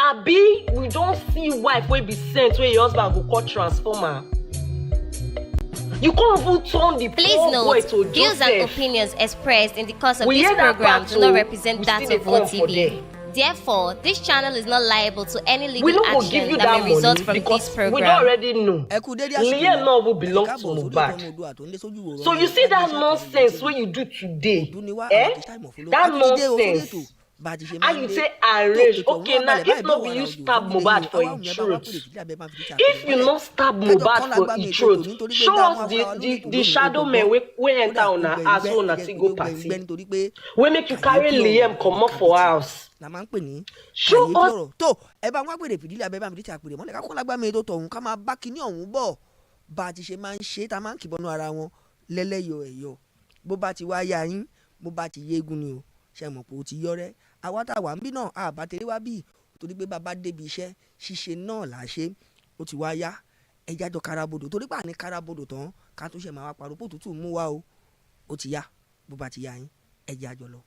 Abi, we don't see wife wey be sent where your husband go call transformer. You can't even turn the poor boy to Joseph. Views and opinions expressed in the course of this program do not represent that of OTV. Therefore, this channel is not liable to any legal action that may result from this program. We don't already know. Liam no will belong to Mohbad. So you see that nonsense when you do today, that nonsense. And you say arrange. Okay, now if not be you stab Mohbad for his throat, if you not stab Mohbad for his throat, show us the shadow man we enter on our ass on a single party. We make you carry Liam come up for house. Show us. Awata wa nbi náà a bá tẹ̀lé wá bí torí pé bàbá débi iṣẹ́ ṣíṣe náà là ṣe ó ti wá yá ẹja jọ karabodò torí pé àní karabodò tán ká tó ṣe máa wá parọ́ pò tútù mú wá o ó ti yá bó bá ti yá yín ẹja jọ lọ.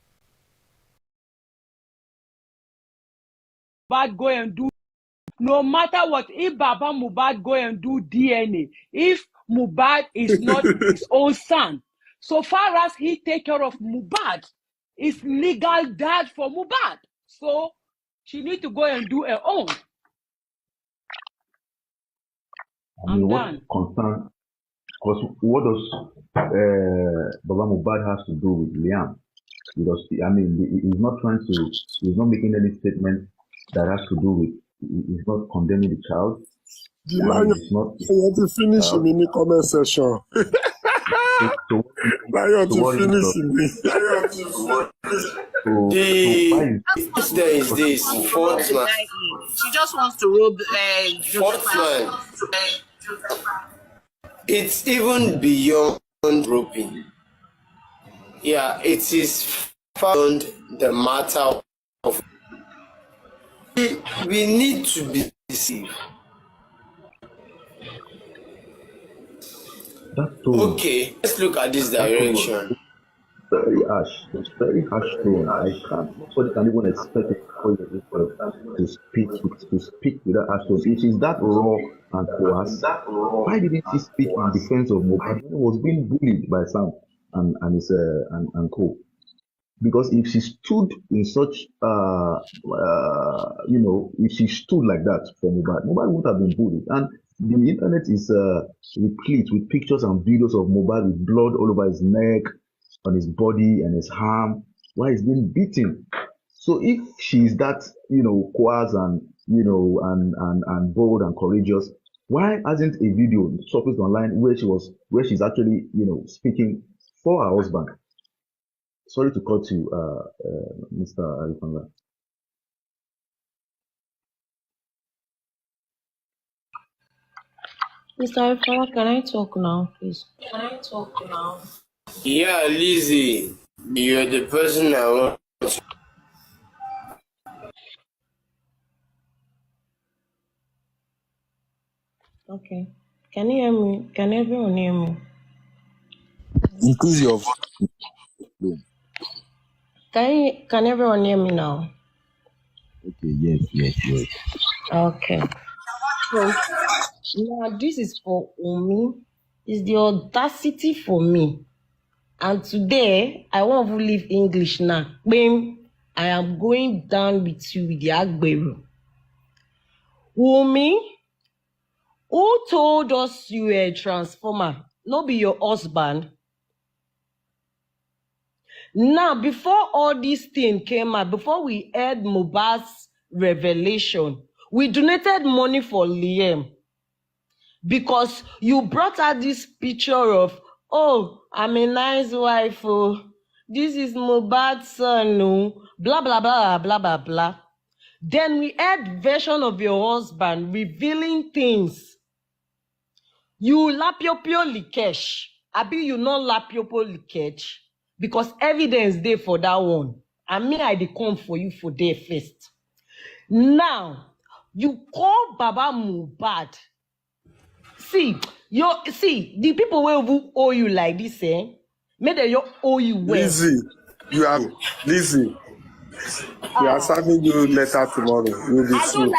Mohbad go and do, no matter what, if Baba Mohbad go and do DNA, if Mohbad is not his own son, so far as he take care of Mohbad, it's legal dad for Mohbad. So she need to go and do her own. I'm done. Concern, because what does Baba Mohbad has to do with Liam? Because I mean, he's not making any statement that has to do with. He's not condemning the child. The man is not. I want to finish him in the comment section. Lion to finish this fourth man. She just wants to rob fourth man. It's even beyond roping. Yeah, it is found the matter of we need to be deceived. Okay, let's look at this direction. Very harsh. It's very harsh tone. I can't. Nobody can even expect a to speak with that harsh tone. It is that raw and coarse. Why didn't he speak in defense of Mohbad? He was being bullied by Sam and his and co. Because if she stood in such if she stood like that for Mohbad would have been bullied. And the internet is replete with pictures and videos of Mohbad with blood all over his neck, on his body and his arm, while he's being beaten. So if she's that, coarse and and bold and courageous, why hasn't a video surfaced online where she's actually, speaking for her husband? Sorry to cut you, Mr. Alifanga. Mr. Alifanga, can I talk now, please? Can I talk now? Yeah, Lizzie, you're the person I want. Okay. Can you hear me? Can everyone hear me? increase your volume. Can everyone hear me now? Okay, yes. Okay. So now this is for Umi. It's the audacity for me. And today I won't even leave English now. Bam, I am going down with you with the Agbero. Umi, who told us you were a transformer? No be your husband. Now, before all this thing came out, before we heard Mohbad's revelation, we donated money for Liam. Because you brought out this picture of, oh, I'm a nice wife, oh, this is Mohbad's son, oh, blah, blah, blah, blah, blah, blah. Then we heard version of your husband revealing things. You lapiopo likesh. Abi you not lapiopo likech. Because evidence there for that one. And me, I dey come for you for there first. Now, you call Baba Mohbad. See, the people who owe you like this, maybe they owe you well. Lizzie, We are serving you letter tomorrow. You'll be I don't sued.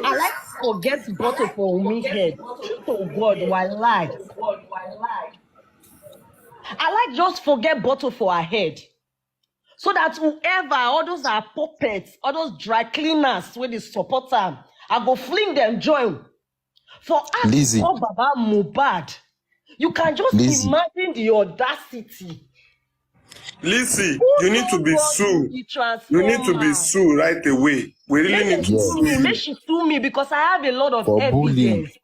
I like forget bottle for me head. Truth to God, why lie? I like just forget bottle for her head. So that whoever, all those are puppets, all those dry cleaners with the support them, I go fling them join. For us Lizzie, to call Baba Mohbad, you can just Lizzie, imagine the audacity. Listen, Who you need to don't be want to sued. be You need to be transformer? sued right away. We really Make need them to yes, sue sue me. Make you. she sue me because I have a lot of for bullying. evidence.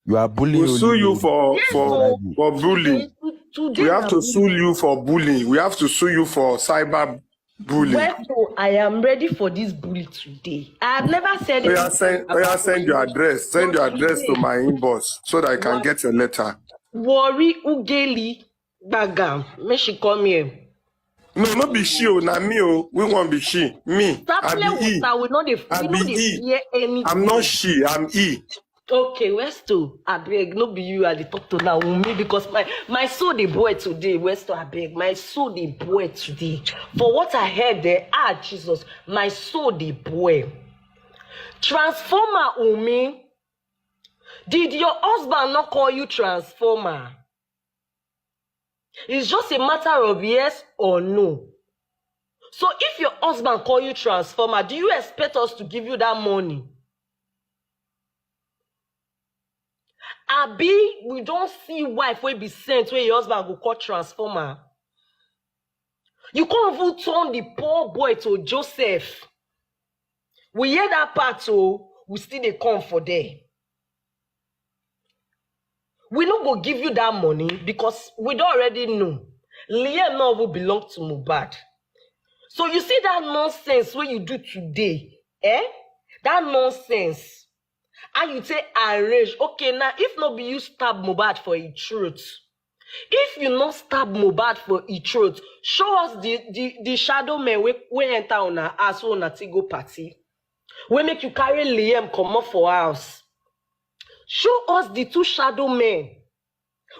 You are bullying We'll sue you Olile for Yes, on so Friday. bullying. today We have na to sue bullying. you for bullying. We have to sue you for cyber bullying. Well, so I am ready for this bully today. I have never said Oh yeah, anything send about your you, address. Send but your address to today, my inbox so that I can what get your letter. worry Ugeli Bagam, make she come here. No, not be she, oh, not me, oh. We won't be she. Me. Stop I play be E. water. We know I they be E. fear I'm not anything. she, I'm E. Okay, Westo, abeg, no be you at the talk to now, me because my soul the boy today, Westo, abeg, my soul the boy today. For what I heard there, Jesus, my soul the boy. Transformer, Umi, did your husband not call you transformer? It's just a matter of yes or no. So if your husband call you transformer, do you expect us to give you that money? Abi, we don't see wife will be sent where your husband will call transformer. You can't even turn the poor boy to Joseph. We hear that part, so we still they come for there. We not go give you that money because we don't already know. Liam now will belong to Mohbad. So you see that nonsense what you do today, That nonsense. And you say arrange. Okay, now if not be you stab Mohbad for a truth. If you not stab Mohbad for a truth, show us the shadow man we enter on our ass on a Tigo party. We make you carry Liam come up for house. Show us the two shadow men.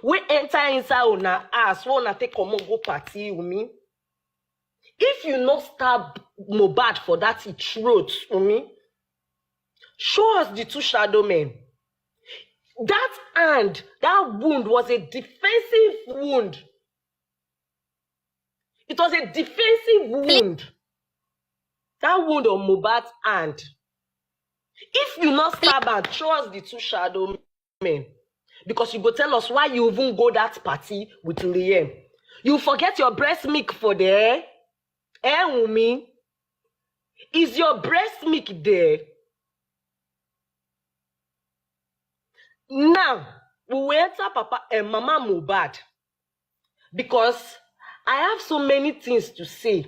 We enter inside on our ass, we wanna take come go party with me. If you not stab Mohbad for that truth, me, show us the two shadow men. That hand, that wound was a defensive wound. It was a defensive wound. That wound on Mohbad's hand. If you not stab and show us the two shadow men, because you go tell us why you even go that party with Liam. You forget your breast milk for there. Umi? Is your breast milk there? Now, we will enter Papa and Mama Mohbad. Because I have so many things to say.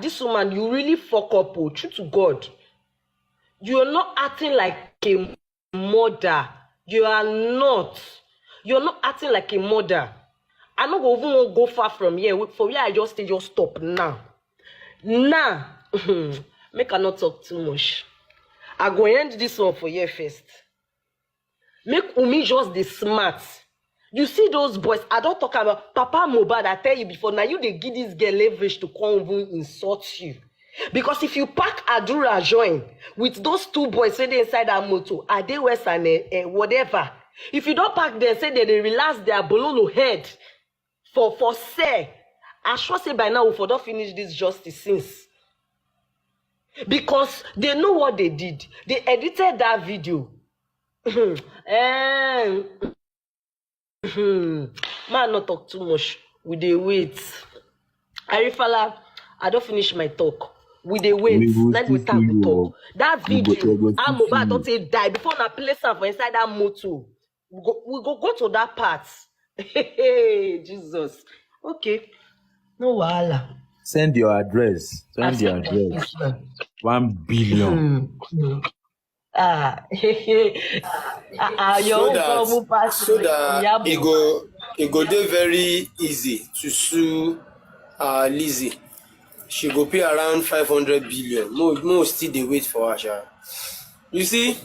This woman, you really fuck up, oh, true to God. You're not acting like a mother. You are not. You're not acting like a mother. I'm not going to go far from here. For where I just stop now. Now, make I not talk too much. I go end this one for you first. Make Umi just the smart. You see those boys, I don't talk about Papa Mohbad, I tell you before, now you they give this girl leverage to come even insult you. Because if you pack Adura join with those two boys say they inside that motor, are they West and whatever. If you don't pack them, say they relax their bololo head for say, I sure say by now we for don't finish this justice since. Because they know what they did. They edited that video. Man, not talk too much. We dey wait. Arifala, I don't finish my talk. We dey wait. We will Let still me start see the you. talk. That We video, will still see Mohbad don't you. say die before na place am for inside that motor. We go to that part. Hey, Jesus. Okay. No wahala. Send your address. I Send your said address. this one. 1 billion. Your own come pass so that Iyabo. it go dey very easy to sue Lizzie. She go pay around 500 billion. Mo still dey wait for her. Sha. You see,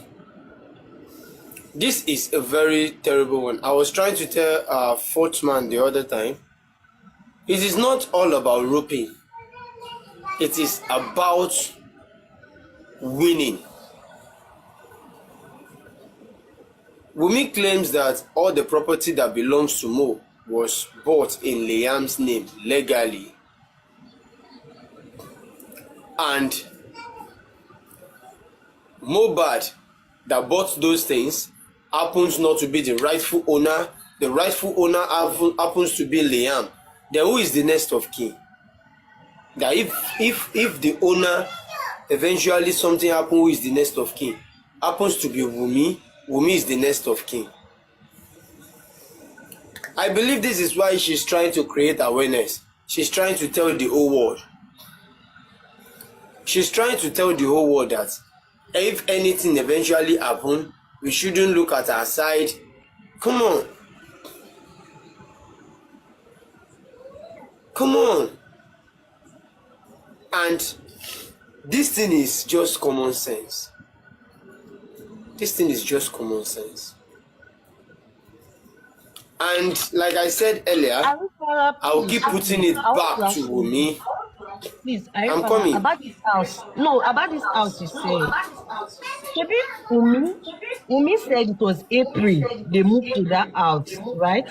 this is a very terrible one. I was trying to tell fourth man the other time. It is not all about roping. It is about winning. Wunmi claims that all the property that belongs to Mo was bought in Liam's name legally, and Mohbad that bought those things happens not to be the rightful owner. The rightful owner happens to be Liam. Then who is the next of kin? That if the owner eventually something happens, who is the next of kin? Happens to be Wunmi. Wunmi is the next of kin. I believe this is why she's trying to create awareness. She's trying to tell the whole world. She's trying to tell the whole world that if anything eventually happens, we shouldn't look at our side. Come on. Come on. And this thing is just common sense. This thing is just common sense. And like I said earlier, I'll keep putting it back to Wunmi. Please, I'm coming. About this house. No, about this house you said. Maybe Wunmi said it was April they moved to that house, right?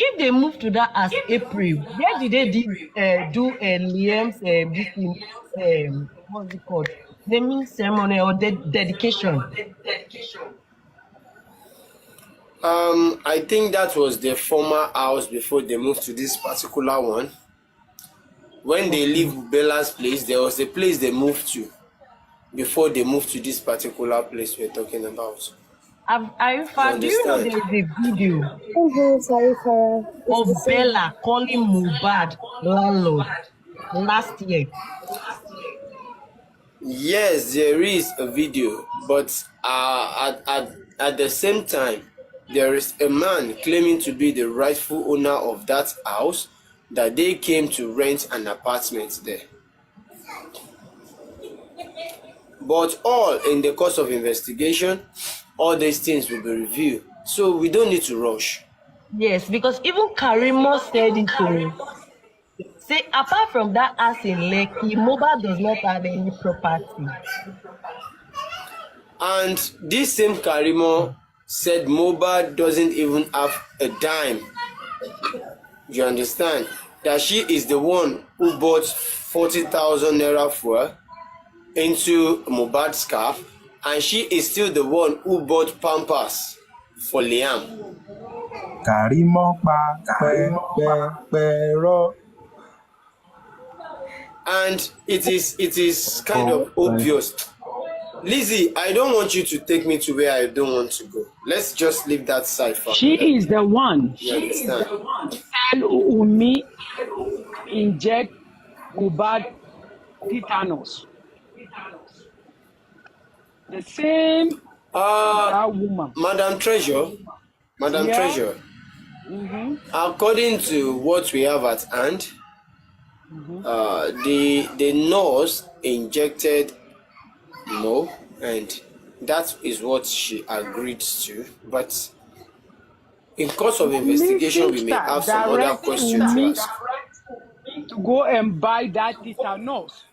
If they moved to that house April, where did they do Liam's this thing, what's it called? Naming ceremony or dedication? I think that was the former house before they moved to this particular one. When they leave Bella's place, there was a place they moved to before they moved to this particular place we're talking about. Do you know there's a video of Bella calling Mohbad landlord last year? Yes, there is a video, but at the same time, there is a man claiming to be the rightful owner of that house, that they came to rent an apartment there. But all in the course of investigation, all these things will be reviewed. So we don't need to rush. Yes, because even Karimo said it to me. Say, apart from that house in Lekki, Mohbad does not have any property. And this same Karimo said Mohbad doesn't even have a dime. You understand? That she is the one who bought 40,000 naira fuel into Mohbad's car, and she is still the one who bought Pampers for Liam. And it is kind of obvious. Lizzie, I don't want you to take me to where I don't want to go. Let's just leave that side for She is the one. You understand? Tell Wunmi inject Mohbad tetanus. The same that woman. Madam Treasure, Treasure. Mm-hmm. According to what we have at hand, the nurse injected Mo, and that is what she agreed to. But in course of investigation, we may have some other questions to ask. To go and buy that tetanus.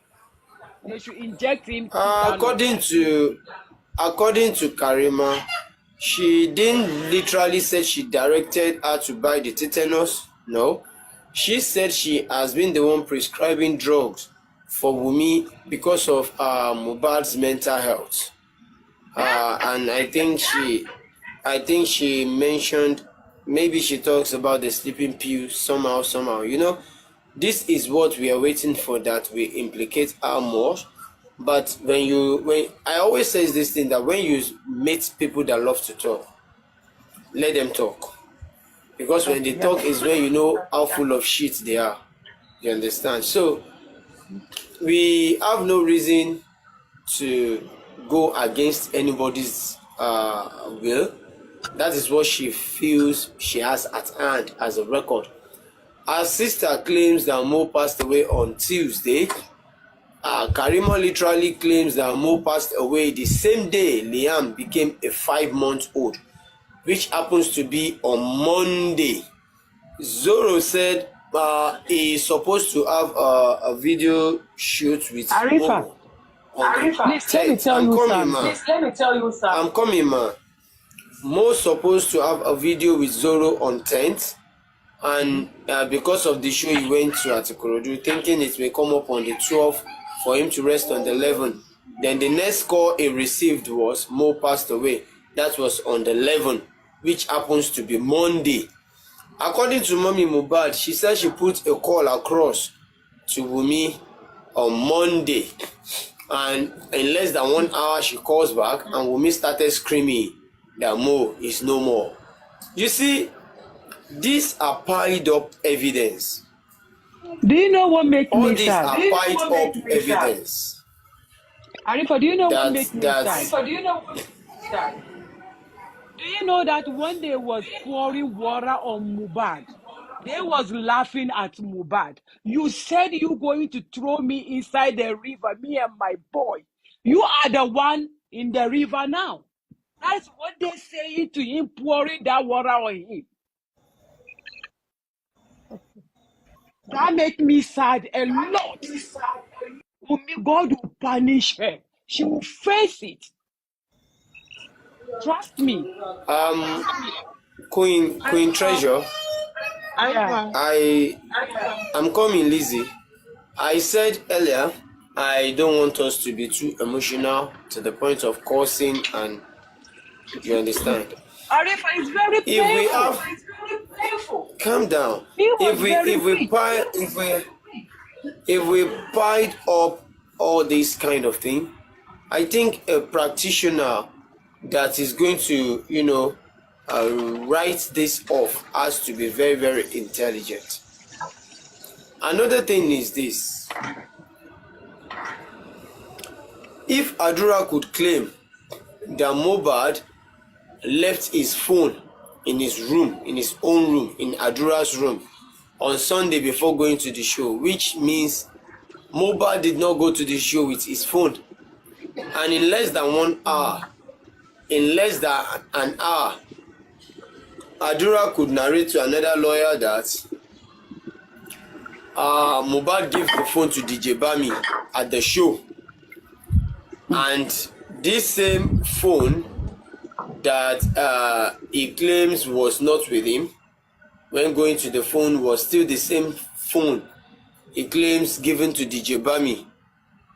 They should inject him. According to Karima, she didn't literally say she directed her to buy the tetanus. No, she said she has been the one prescribing drugs for Wunmi because of Mohbad's mental health. And I think she mentioned, maybe she talks about the sleeping pill somehow. You know, this is what we are waiting for, that we implicate her more. But when I always say this thing, that when you meet people that love to talk, let them talk. Because when they talk is when you know how full of shit they are. You understand? So we have no reason to go against anybody's will. That is what she feels she has at hand as a record. Her sister claims that Mo passed away on Tuesday. Karima literally claims that Mo passed away the same day Liam became a 5-month-old, which happens to be on Monday. Zoro said is supposed to have a video shoot with Arifa, Mo on the please let me 10th. tell I'm you coming, something. man. I'm coming, man. Mo's supposed to have a video with Zoro on 10th, and because of the show he went to at Ikorodu, thinking it may come up on the 12th for him to rest on the 11th. Then the next call he received was Mo passed away. That was on the 11th, which happens to be Monday. According to Mommy Mohbad, she said she put a call across to Wunmi on Monday, and in less than 1 hour she calls back and Wunmi started screaming that Mo is no more. You see, these are piled up evidence. Do you know what makes All me these sad? are piled up evidence Arifa, do you know what that makes me that sad? Do you know that when they was pouring water on Mohbad, they was laughing at Mohbad. You said you going to throw me inside the river, me and my boy. You are the one in the river now. That's what they saying to him, pouring that water on him. That make me sad a lot. God will punish her. She will face it. Trust me. Queen Treasure, Yeah. I'm coming, Lizzie. I said earlier I don't want us to be too emotional to the point of cursing, and you understand. Arifa, it's very If we painful. have calm down. He was If very weak. we piled up all this kind of thing, I think a practitioner that is going to, write this off has to be very, very intelligent. Another thing is this: if Adura could claim that Mohbad left his phone in his room, in his own room, in Adura's room, on Sunday before going to the show, which means Mohbad did not go to the show with his phone, and in less than an hour, Adura could narrate to another lawyer that Mohbad gave the phone to DJ Bami at the show, and this same phone that he claims was not with him when going to the phone was still the same phone he claims given to DJ Bami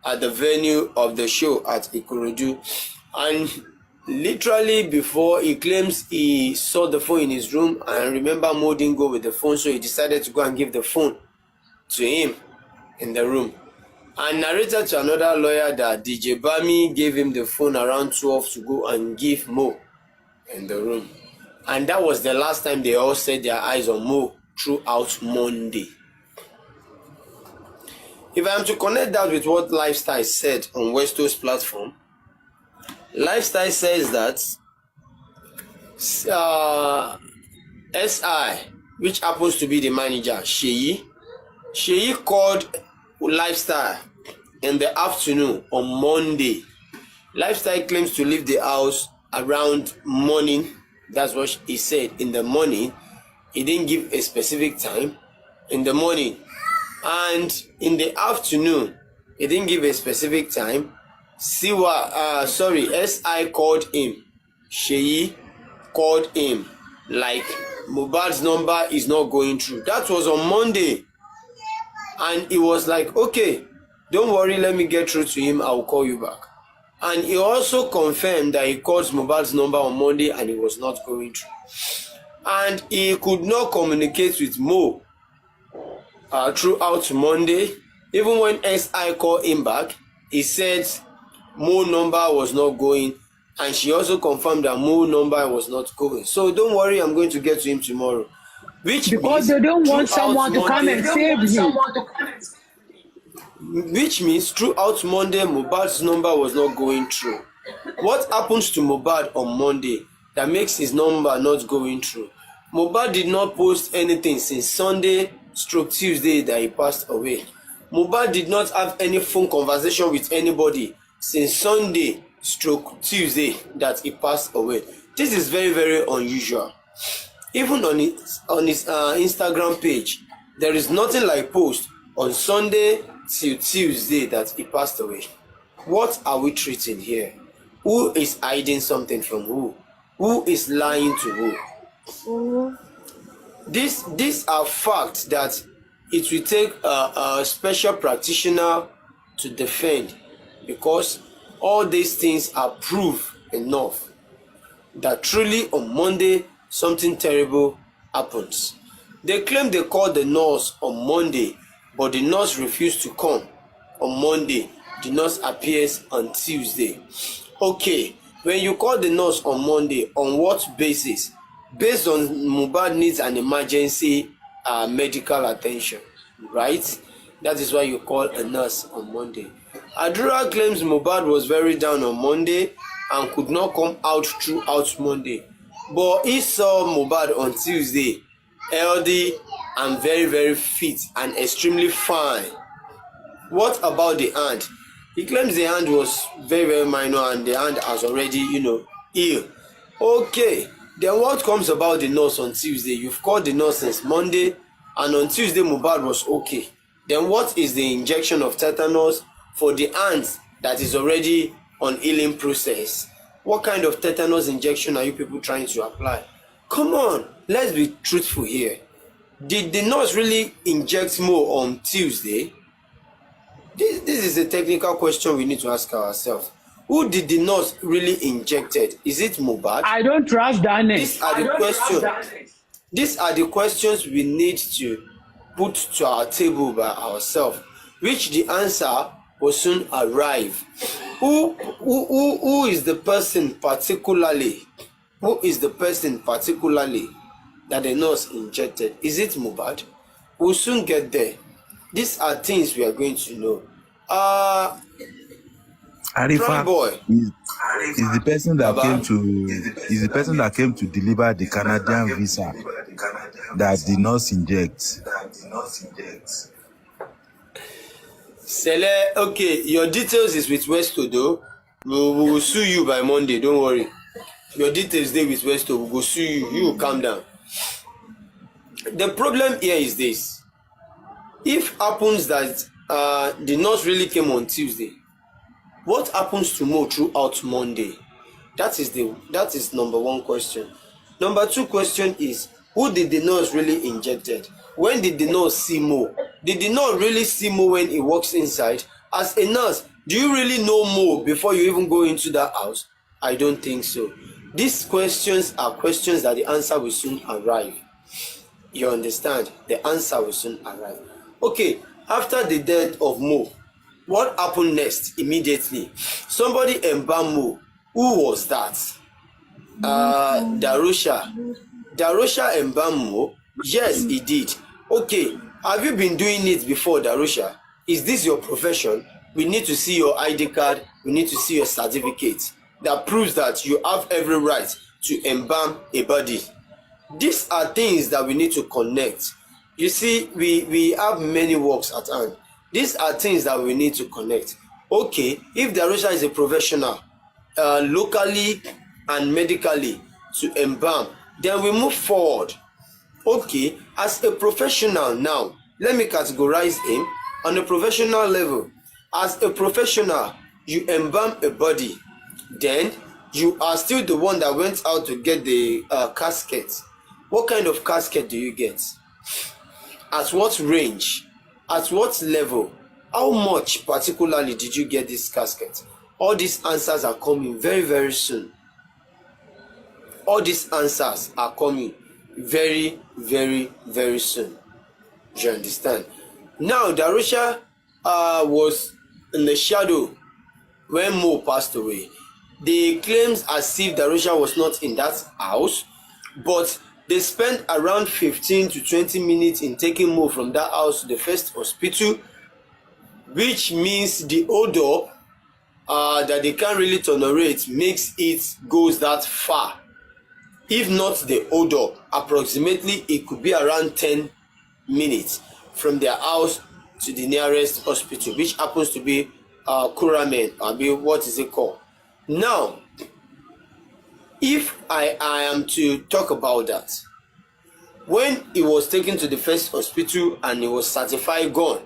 at the venue of the show at Ikorodu. And literally before, he claims he saw the phone in his room, and remember Mo didn't go with the phone, so he decided to go and give the phone to him in the room, and narrated to another lawyer that DJ Bami gave him the phone around 12 to go and give Mo in the room. And that was the last time they all set their eyes on Mo throughout Monday. If I am to connect that with what Lifestyle said on Westo's platform, Lifestyle says that SI, which happens to be the manager, Sheyi called Lifestyle in the afternoon on Monday. Lifestyle claims to leave the house around morning. That's what he said, in the morning. He didn't give a specific time. In the morning. And in the afternoon, he didn't give a specific time. SI called him. Sheyi called him. Like, Mohbad's number is not going through. That was on Monday. And he was like, okay, don't worry, let me get through to him, I will call you back. And he also confirmed that he called Mohbad's number on Monday and it was not going through. And he could not communicate with Mo throughout Monday. Even when SI called him back, he said Mo number was not going, and she also confirmed that Mo number was not going. So don't worry, I'm going to get to him tomorrow. Because they don't want someone to come and save him. Which means throughout Monday, Mohbad's number was not going through. What happens to Mohbad on Monday that makes his number not going through? Mohbad did not post anything since Sunday/Tuesday that he passed away. Mohbad did not have any phone conversation with anybody since Sunday/Tuesday that he passed away. This is very, very unusual. Even on his Instagram page, There is nothing like post on Sunday till Tuesday that he passed away. What are we treating here? Who is hiding something from who? Who is lying to who? These are facts that it will take a special practitioner to defend, because all these things are proof enough that truly on Monday something terrible happens. They claim they called the nurse on Monday, but the nurse refused to come on Monday. The nurse appears on Tuesday. Okay, when you call the nurse on Monday, on what basis? Based on Mohbad needs an emergency medical attention, right? That is why you call a nurse on Monday. Adura claims Mohbad was very down on Monday and could not come out throughout Monday, but he saw Mohbad on Tuesday, healthy and very, very fit and extremely fine. What about the hand? He claims the hand was very, very minor and the hand has already, healed. Okay, then what comes about the nurse on Tuesday? You've called the nurse since Monday, and on Tuesday Mohbad was okay. Then what is the injection of tetanus for the hand that is already on healing process? What kind of tetanus injection are you people trying to apply? Come on, let's be truthful here. Did the nurse really inject more on Tuesday? This is a technical question we need to ask ourselves. Who did the nurse really injected? Is it Mohbad? I don't trust that name. These are the questions. These are the questions we need to put to our table by ourselves, which the answer will soon arrive. Who is the person particularly? Who is the person particularly that the nurse injected? Is it Mohbad? We'll soon get there. These are things we are going to know. Arifa boy. is the person that came to deliver the Canadian visa that the nurse injects. Sele, okay, your details is with Westo though. We will sue you by Monday, don't worry. Your details there with Westo, we will sue you. You will calm down. The problem here is this. If happens that the nurse really came on Tuesday, what happens tomorrow throughout Monday? That is number one question. Number two question is, who did the nurse really injected? When did the nurse see Mo? Did the nurse really see Mo when he walks inside? As a nurse, do you really know Mo before you even go into that house? I don't think so. These questions are questions that the answer will soon arrive. You understand? The answer will soon arrive. Okay, after the death of Mo, what happened next immediately? Somebody embalmed Mo. Who was that? Darusha. Darusha embalmed Mo? Yes, he did. Okay, have you been doing it before, Darusha? Is this your profession? We need to see your ID card. We need to see your certificate that proves that you have every right to embalm a body. These are things that we need to connect. You see, we have many works at hand. These are things that we need to connect. Okay, if Darusha is a professional, locally and medically to embalm, then we move forward. Okay, as a professional now, let me categorize him on a professional level. As a professional, you embalm a body, then you are still the one that went out to get the casket. What kind of casket do you get? At what range? At what level? How much particularly did you get this casket? All these answers are coming very, very soon. All these answers are coming very, very, very soon. Do you understand? Now, Darusha was in the shadow when Mo passed away. They claims as if Darusha was not in that house, but they spent around 15 to 20 minutes in taking Mo from that house to the first hospital, which means the odor that they can't really tolerate makes it goes that far. If not the odor, approximately it could be around 10 minutes from their house to the nearest hospital, which happens to be Kuramen, what is it called? Now, if I am to talk about that, when he was taken to the first hospital and he was certified gone,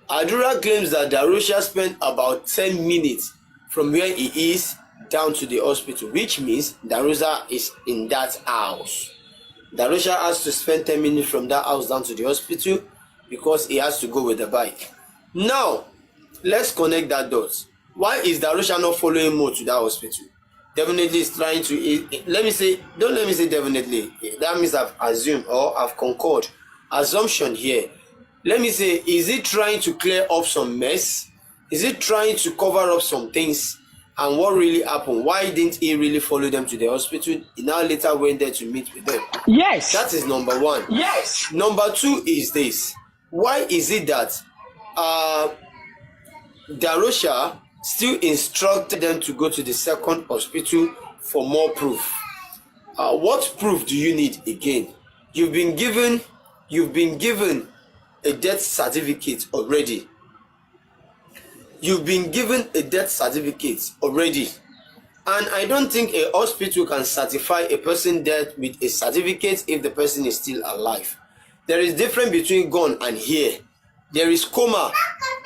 Adura claims that Darusha spent about 10 minutes from where he is down to the hospital, which means Darusha is in that house. Darusha has to spend 10 minutes from that house down to the hospital because he has to go with the bike. Now, let's connect that dot. Why is Darusha not following Mo to that hospital? Definitely is trying to, don't let me say definitely. That means I've assumed or I've concurred. Assumption here. Let me say, is he trying to clear up some mess? Is he trying to cover up some things? And what really happened? Why didn't he really follow them to the hospital? He now later went there to meet with them. Yes. That is number one. Yes. Number two is this. Why is it that Darusha still instructed them to go to the second hospital for more proof? What proof do you need again? You've been given a death certificate already. You've been given a death certificate already. And I don't think a hospital can certify a person dead with a certificate if the person is still alive. There is difference between gone and here. There is coma.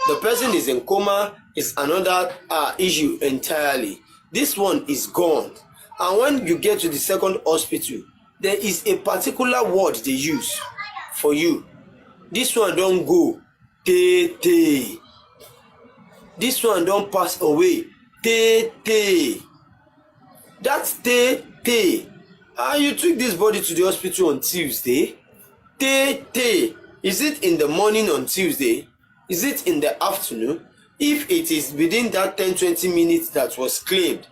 The person is in coma is another issue entirely. This one is gone. And when you get to the second hospital, there is a particular word they use for you. This one don't go. Te. This one don't pass away. Te. That's te. You took this body to the hospital on Tuesday. Te. Is it in the morning on Tuesday? Is it in the afternoon? If it is within that 10-20 minutes that was claimed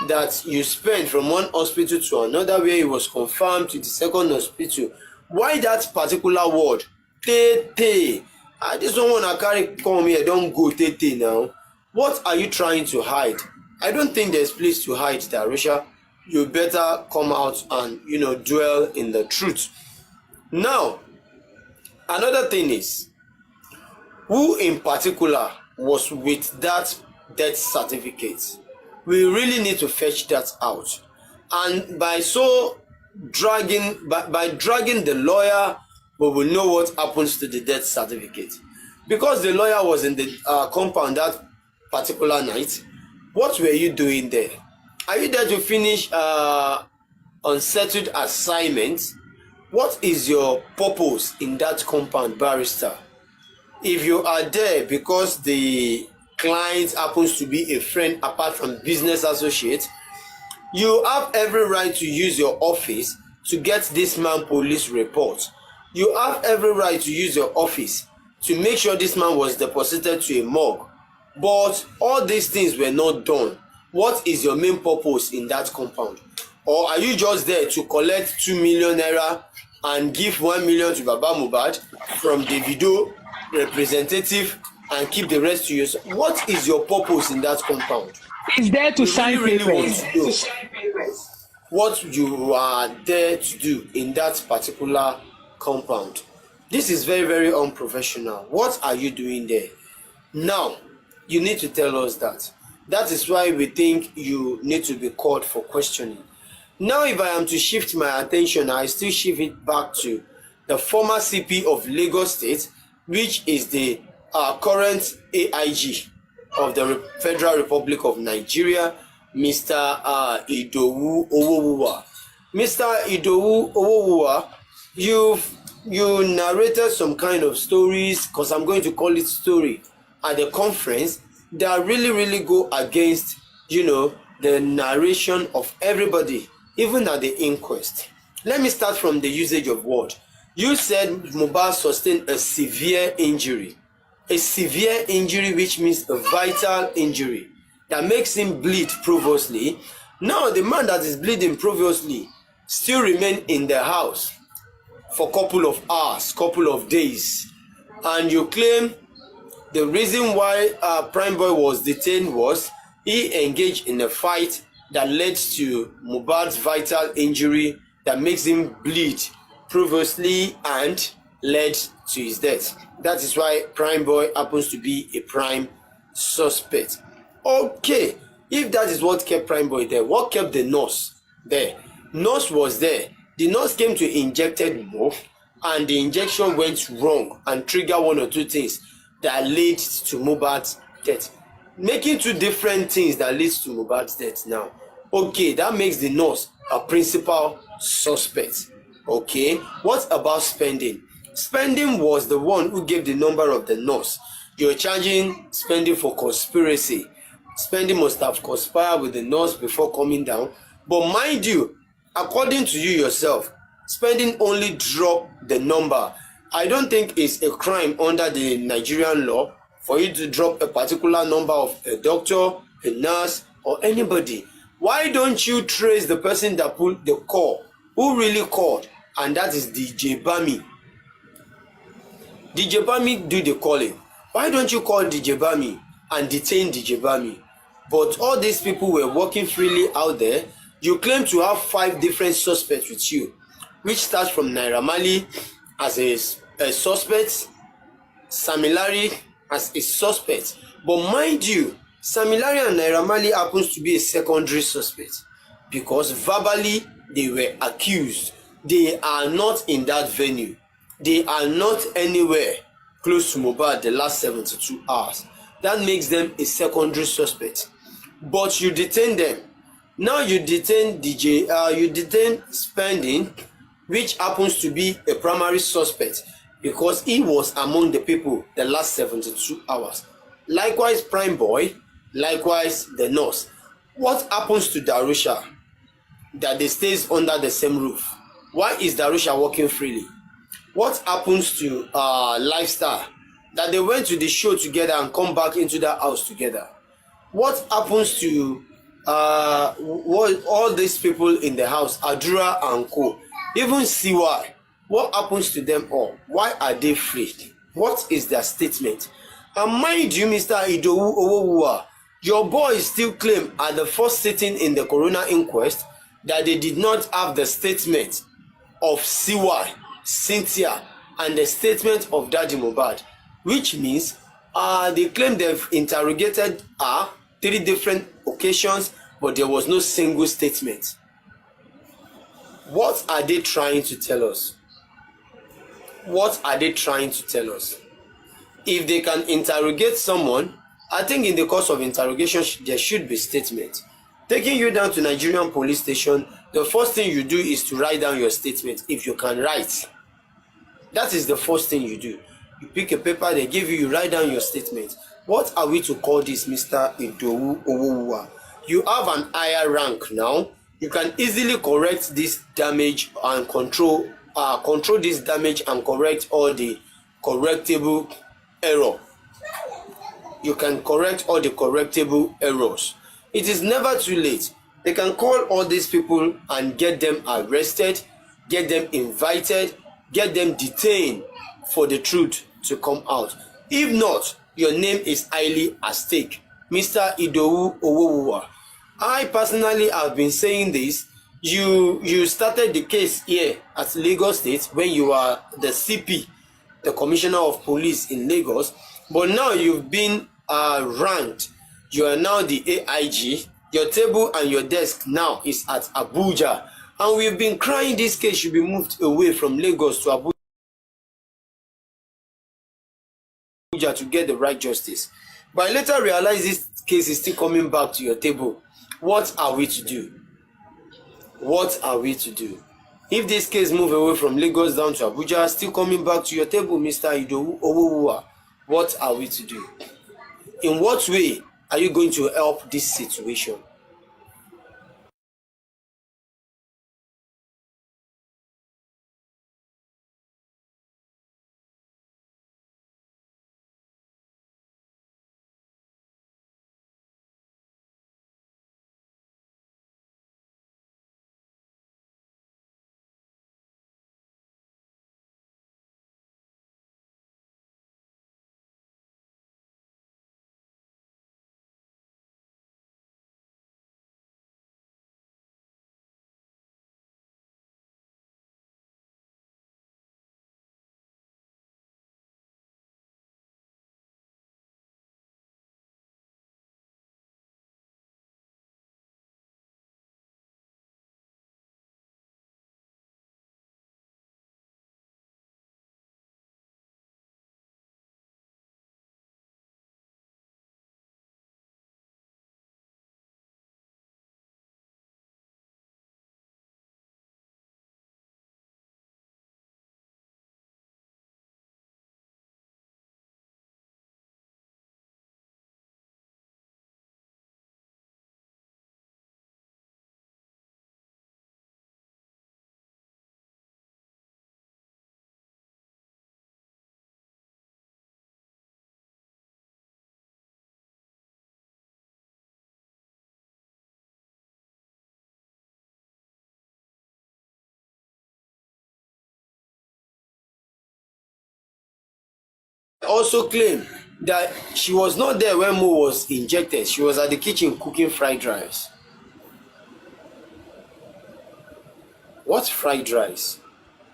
that you spent from one hospital to another where it was confirmed to the second hospital, why that particular word? Te. I just don't want to carry come here. Don't go te now. What are you trying to hide? I don't think there's place to hide, Darusha. You better come out and dwell in the truth. Now, another thing is, who in particular was with that death certificate? We really need to fetch that out. And by dragging the lawyer, we will know what happens to the death certificate. Because the lawyer was in the compound that particular night, what were you doing there? Are you there to finish unsettled assignments? What is your purpose in that compound, barrister? If you are there because the client happens to be a friend apart from business associate, you have every right to use your office to get this man police report. You have every right to use your office to make sure this man was deposited to a morgue. But all these things were not done. What is your main purpose in that compound? Or are you just there to collect 2 million naira and give 1 million to Baba Mohbad from the video representative and keep the rest to yourself? What is your purpose in that compound? He's there to sign papers. What you are there to do in that particular compound. This is very, very unprofessional. What are you doing there? Now, you need to tell us that. That is why we think you need to be called for questioning. Now, if I am to shift my attention, I still shift it back to the former CP of Lagos State, which is the current AIG of the Federal Republic of Nigeria, Mr. Idowu Owowuwa. Mr. Idowu Owowuwa, you narrated some kind of stories, because I'm going to call it story, at the conference that really, really go against, the narration of everybody, even at the inquest. Let me start from the usage of word. You said Mohbad sustained a severe injury. A severe injury, which means a vital injury that makes him bleed profusely. Now, the man that is bleeding profusely still remain in the house for a couple of hours, couple of days. And you claim the reason why Prime Boy was detained was he engaged in a fight that led to Mohbad's vital injury that makes him bleed profusely and led to his death. That is why Prime Boy happens to be a prime suspect. Okay, if that is what kept Prime Boy there, what kept the nurse there? Nurse was there The nurse came to injected more, and the injection went wrong and triggered one or two things that led to Mohbad's death. Making two different things that leads to Mohbad's death now. Okay, that makes the nurse a principal suspect. Okay, what about spending? Spending was the one who gave the number of the nurse. You're charging spending for conspiracy. Spending must have conspired with the nurse before coming down. But mind you, according to you yourself, spending only dropped the number. I don't think it's a crime under the Nigerian law for you to drop a particular number of a doctor, a nurse, or anybody. Why don't you trace the person that pulled the call, who really called, and that is DJ Bami. DJ Bami do the calling. Why don't you call DJ Bami and detain DJ Bami? But all these people were walking freely out there. You claim to have 5 different suspects with you, which starts from Naira Marley as a suspect, Sammy Larry as a suspect. But mind you, Sammy Larry and Naira Marley happens to be a secondary suspect because verbally they were accused. They are not in that venue. They are not anywhere close to Mohbad the last 72 hours. That makes them a secondary suspect. But you detain them. Now you detain you detain Spending, which happens to be a primary suspect because he was among the people the last 72 hours. Likewise, Prime Boy, likewise the nurse. What happens to Darusha that they stays under the same roof? Why is Darusha walking freely? What happens to Lifestyle that they went to the show together and come back into that house together? What happens to all these people in the house, Adura and co, even CY? What happens to them all? Why are they free? What is their statement? And mind you, Mr. Idowu Owowuwa, your boys still claim at the first sitting in the coroner inquest that they did not have the statement of CY, Cynthia, and the statement of Daddy Mohbad, which means they claim they've interrogated her 3 different occasions, but there was no single statement. What are they trying to tell us? What are they trying to tell us? If they can interrogate someone, I think in the course of interrogation, there should be statement. Taking you down to Nigerian police station, the first thing you do is to write down your statement, if you can write. That is the first thing you do. You pick a paper, they give you, you write down your statement. What are we to call this, Mr. Idowu Owowuwa? You have an higher rank now. You can easily correct this damage and control this damage and correct all the correctable error. You can correct all the correctable errors. It is never too late. They can call all these people and get them arrested, get them invited, get them detained for the truth to come out. If not, your name is highly at stake. Mr. Idowu Owowuwa, I personally have been saying this. You started the case here at Lagos State when you are the CP, the Commissioner of Police in Lagos, but now you've been ranked. You are now the AIG. Your table and your desk now is at Abuja, and we've been crying this case should be moved away from Lagos to Abuja to get the right justice. But I later realized this case is still coming back to your table. What are we to do? What are we to do? If this case move away from Lagos down to Abuja, still coming back to your table, Mr. Idowu Owowuwa, what are we to do? In what way are you going to help this situation? also claimed that she was not there when Mo was injected. She was at the kitchen cooking fried rice. What fried rice?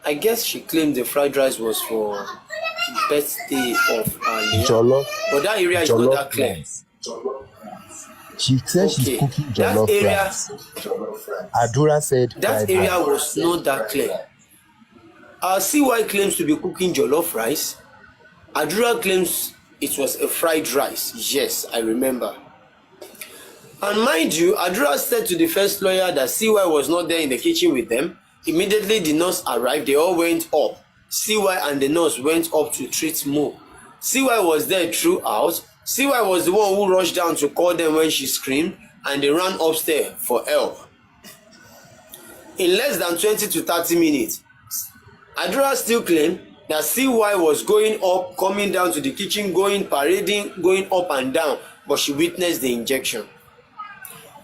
I guess she claimed the fried rice was for birthday of Aliyah. Jollof. But that area is not that clear. Rice. She said she's cooking jollof rice. Adura said that area was not that clear. CY claims to be cooking jollof rice. Adura claims it was a fried rice. Yes, I remember. And mind you, Adura said to the first lawyer that CY was not there in the kitchen with them. Immediately the nurse arrived, they all went up. CY and the nurse went up to treat Mo. CY was there throughout. CY was the one who rushed down to call them when she screamed, and they ran upstairs for help. In less than 20 to 30 minutes, Adura still claimed that CY was going up, coming down to the kitchen, going parading, going up and down, but she witnessed the injection.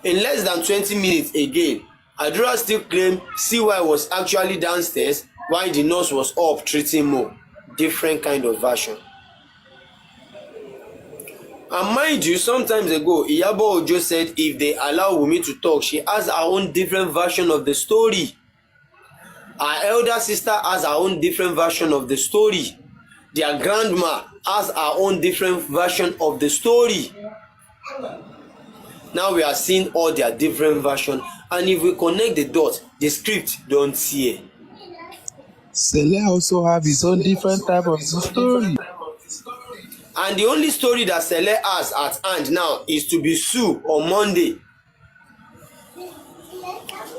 In less than 20 minutes again, Adura still claimed CY was actually downstairs while the nurse was up treating Mo. Different kind of version. And mind you, sometimes ago, Iyabo Ojo said if they allow Wunmi to talk, she has her own different version of the story. Her elder sister has her own different version of the story. Their grandma has her own different version of the story. Now we are seeing all their different versions, and if we connect the dots, the script don't see. Sele also have his own different type of story. And the only story that Sele has at hand now is to be sued on Monday.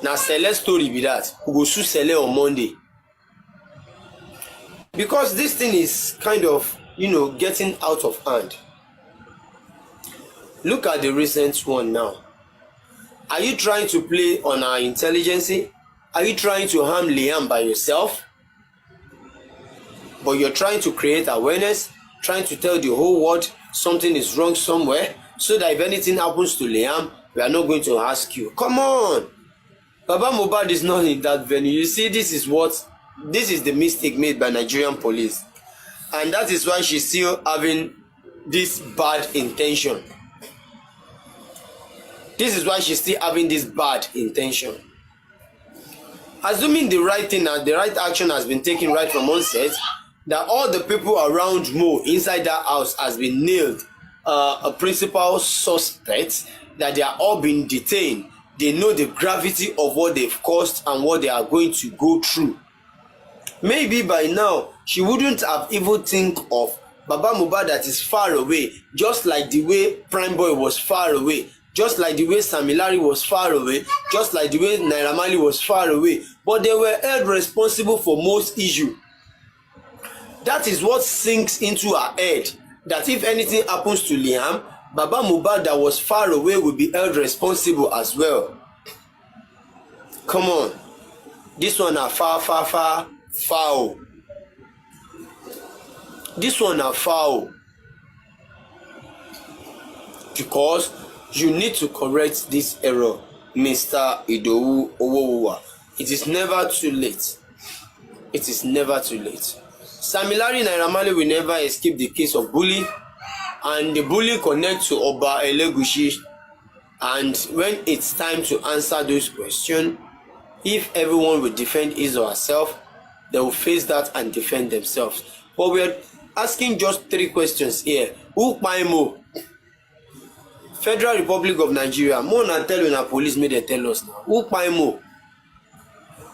Now Sele's story be that we go sue Sele on Monday. Because this thing is kind of, getting out of hand. Look at the recent one now. Are you trying to play on our intelligence? Are you trying to harm Liam by yourself? But you're trying to create awareness, trying to tell the whole world something is wrong somewhere, so that if anything happens to Liam, we are not going to ask you. Come on! Baba Mohbad is not in that venue. You see, this is the mistake made by Nigerian police. And that is why she's still having this bad intention. This is why she's still having this bad intention. Assuming the right thing and the right action has been taken right from onset, that all the people around Mo inside that house has been nailed, a principal suspect, that they are all being detained. They know the gravity of what they've caused and what they are going to go through. Maybe by now, she wouldn't have even think of Baba Mohbad that is far away, just like the way Prime Boy was far away, just like the way Samilari was far away, just like the way Naira Marley was far away. But they were held responsible for most issues. That is what sinks into her head, that if anything happens to Liam, Baba Mohbad that was far away will be held responsible as well. Come on. This one are far. This one are foul. Because you need to correct this error, Mr. Idowu Owowa. It is never too late. It is never too late. Samilari Naira Marley will never escape the case of bully, and the bully connect to Oba Elegushi. And when it's time to answer those questions, if everyone will defend his or herself, they will face that and defend themselves. But we are asking just 3 questions here. Who kpai Mo? Federal Republic of Nigeria. Mo na tell you na police make them tell us now. Who kpai Mo?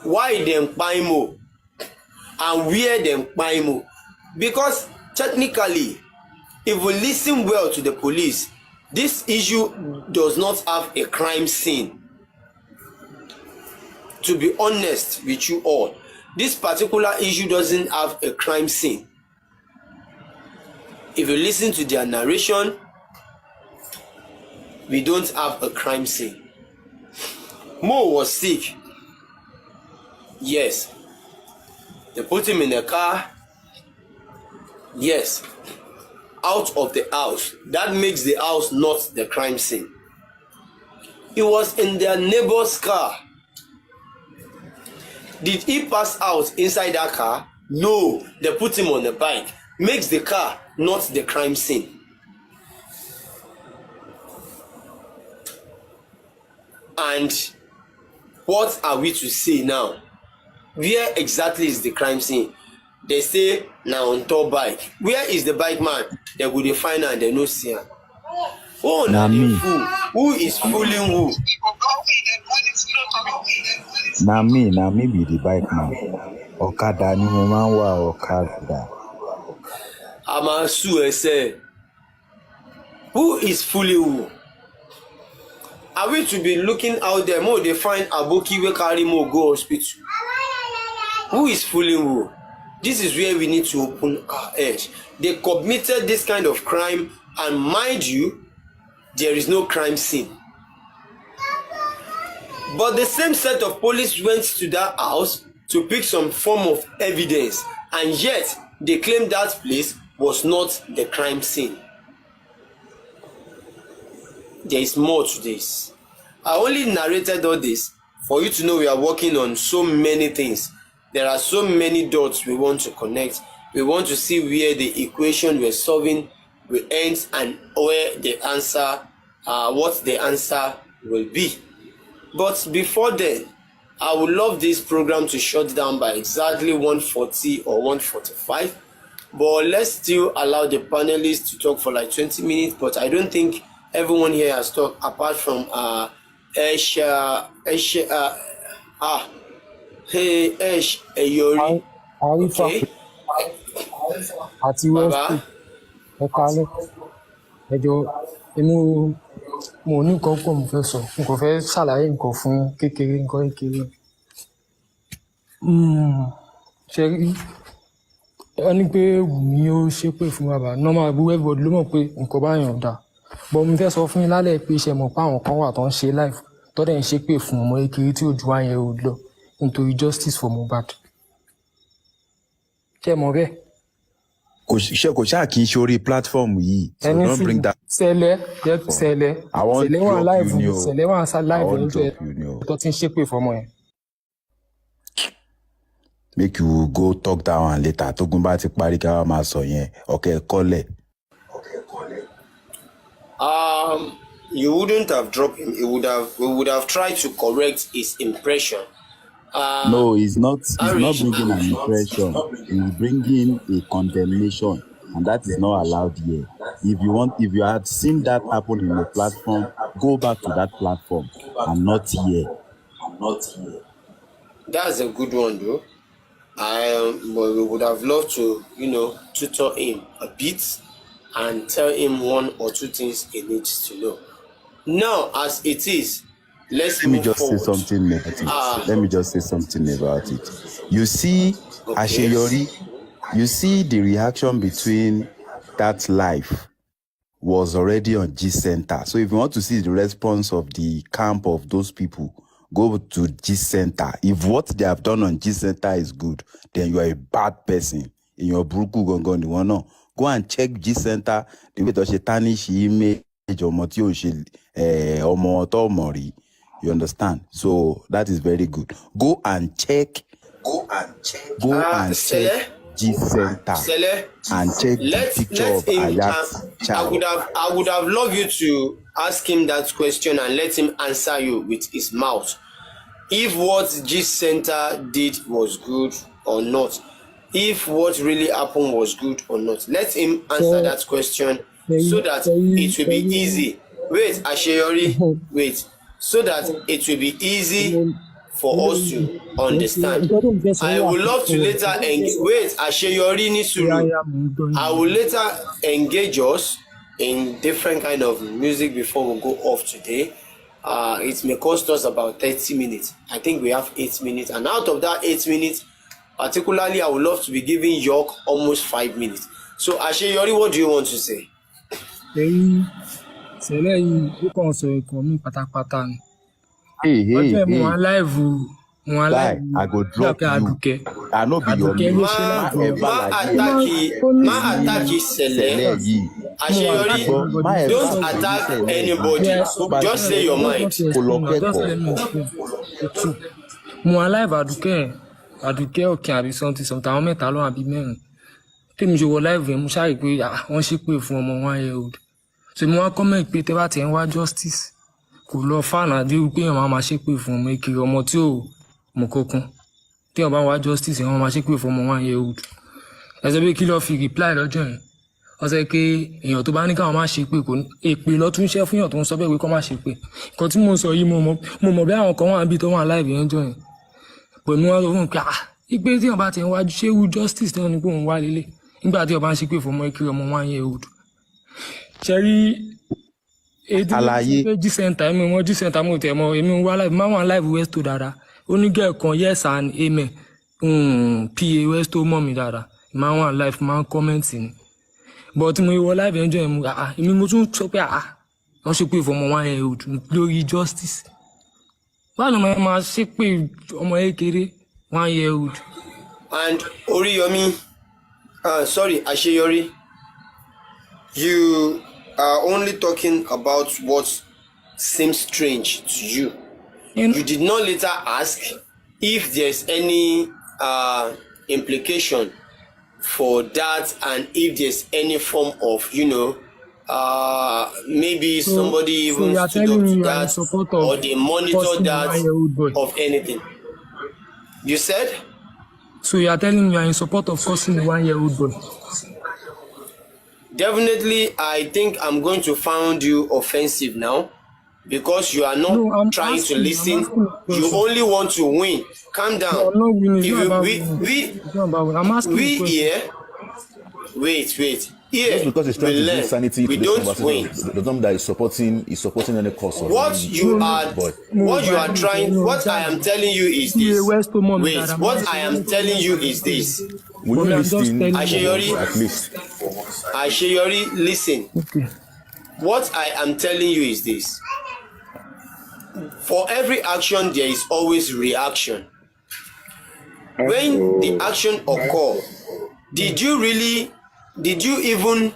Why them kpai Mo? And where them kpai Mo? Because technically, if we listen well to the police, this issue does not have a crime scene. To be honest with you all, this particular issue doesn't have a crime scene. If you listen to their narration, we don't have a crime scene. Mo was sick. Yes. They put him in a car. Yes. Out of the house. That makes the house not the crime scene. He was in their neighbor's car. Did he pass out inside that car? No. They put him on a bike. makes the car not the crime scene. And what are we to say now? Where exactly is the crime scene? They say now on top bike. Where is the bike man? They go dey find and they no see him. Oh, Na now the me. fool. Who is fooling who? Na me be the bike man. Ọ̀kadà ni mo máa ń wà ọ̀kadà. Amasu say, who is fooling who? Are we to be looking out there? More they find Aboki we carry more go hospital. Who is fooling who? This is where we need to open our edge. They committed this kind of crime, and mind you, there is no crime scene. But the same set of police went to that house to pick some form of evidence, and yet they claimed that place was not the crime scene. There is more to this. I only narrated all this for you to know we are working on so many things. There are so many dots we want to connect. We want to see where the equation we're solving will end and where the answer, what the answer will be. But before then, I would love this program to shut down by exactly 1:40 or 1:45. But let's still allow the panelists to talk for like 20 minutes. But I don't think everyone here has talked apart from Eyori. Okay. Àti West ẹ kálẹ́ ẹjọ́ inú mo ní nǹkan pọ̀ mo fẹ́ sọ n kò fẹ́ ṣàlàyé nǹkan fún kékeré nǹkan kékeré ṣe rí ẹ ní pé Wùmí ó ṣépè fún bàbá normal gbogbo everybody ló mọ̀ pé nǹkan báyọ̀ dà but mo fẹ́ sọ fún yín lálẹ́ pé ṣe mọ̀ pé àwọn kan wà tó ń ṣe live tó dẹ̀ ń ṣépè fún ọmọ kékeré tí ojú wa yẹn ò lọ nítorí justice for Mohbad ṣe mọ̀ bẹ́ẹ̀. Kò ṣáà kì í ṣe orí platform yìí. So don't bring that. Sẹlẹ wà live you. Sẹlẹ wà live ọjọ́ tó ti ń ṣépè fọmọ yẹn. Make you go talk that one later. Tógun bá ti parí ká wá máa sọ yẹn. Okay, kọ́lẹ̀. You wouldn't have dropped him. We would have tried to correct his impression. No, he's not bringing an impression. He's bringing a condemnation, and that is not allowed here. If you had seen that happen in a platform, go back to that platform and not here. That's a good one, though. But we would have loved to, tutor him a bit and tell him one or two things he needs to know. Now, as it is, let me just say something about it. You see, Asheyori, you see the reaction between that live was already on G Center. So if you want to see the response of the camp of those people, go to G Center. If what they have done on G Center is good, then you are a bad person. In your Buruku Gongon, you want to go and check G Center. The way that she tarnish image or Motio or Mori. You understand? So that is very good. Go and check G Center and check the picture of Ayat's child. I would have loved you to ask him that question and let him answer you with his mouth. If what G Center did was good or not. If what really happened was good or not. Let him answer that question so that it will be easy. Wait, Asheyori, wait. So that it will be easy for us to understand. I would love to later engage. Wait, Asheyori Nisuru. I will later engage us in different kind of music before we go off today. It may cost us about 30 minutes. I think we have 8 minutes. And out of that 8 minutes, particularly, I would love to be giving York almost 5 minutes. So, Asheyori, what do you want to say? Sẹlẹ yìí ó kàn sọ nǹkan mi pátápátá ni. Hey. I go drop you. I no be your name. Ma attack Sẹlẹ. Asheyori, don't attack anybody. Just say your mind. Mo alive Àdùkẹ́ òkè àbí something àwọn mẹ́ta ló àbí mẹ́rin tèmi ṣe wọ live yẹn mo ṣáà rí pé wọ́n ṣépè fún ọmọ 1 year old so mo wá comment pé tẹ́ bá ti ń wá justice kò lọ fàànà dé pé èèyàn máa ṣépè fún ọmọ ìkiri ọmọ tí ò mọ̀ kankan tí èèyàn bá wá justice èèyàn máa ṣépè fún ọmọ 1 year old ẹ sọ pé kí lọ́ọ́ fi reply lọ́jọ́ yẹn wọ́n sọ pé èèyàn tó bá ní káwọn máa ṣépè kò ní èpè lọ́túnṣẹ́ fún èèyàn tó ń sọ bẹ́ẹ̀ pé kọ́ máa ṣépè nǹkan tí mo sọ yìí mo mọ̀ bí àwọn kan wà níbi tó wà live yẹn jọ yẹn pẹ̀lú wọn sọ fún mi pé ìpè tí èèyàn bá ti ń wájú ṣé irú justice tí wọ́n ní pé òun wá lélẹ̀ nígbà tí ọba ń ṣépè fún ọmọ ìkiri ọmọ 1 year old ṣẹ́rí àlàyé G-Center èmi wọn G-Center mo tẹ̀ mọ́ èmi wá live máa wà live Westo dáadáa onígẹ̀ kan yes and amen pa Westo mọ̀ mi dáadáa máa wà live máa ń comment ni but mo wọ live ẹjọ́ ẹ̀ èmi mo tún sọ pé wọ́n ṣépè fún ọmọ 1 year old lórí justice báwo ni wọ́n máa ṣépè ọmọ kékeré 1 year old. And Oriyomi, sorry, Asheyori, you are only talking about what seems strange to you. You did not later ask if there's any implication for that and if there's any form of, maybe somebody even stood up to that or they monitor that of anything. You said? So you are telling me you are in support of forcing a 1 year old boy? Definitely, I think I'm going to find you offensive now because you are not trying to listen. You only want to win. Calm down. No, I'm not winning. I'm asking here. Wait. Here, just because it's trying to bring sanity we to don't this win. conversation, the number that is supporting any cause of What I am telling you is this. Wait, what I am telling you is this. Will you listen? Asheyori, At least. Asheyori, listen. Okay. What I am telling you is this. For every action, there is always reaction. When the action occurs, did you even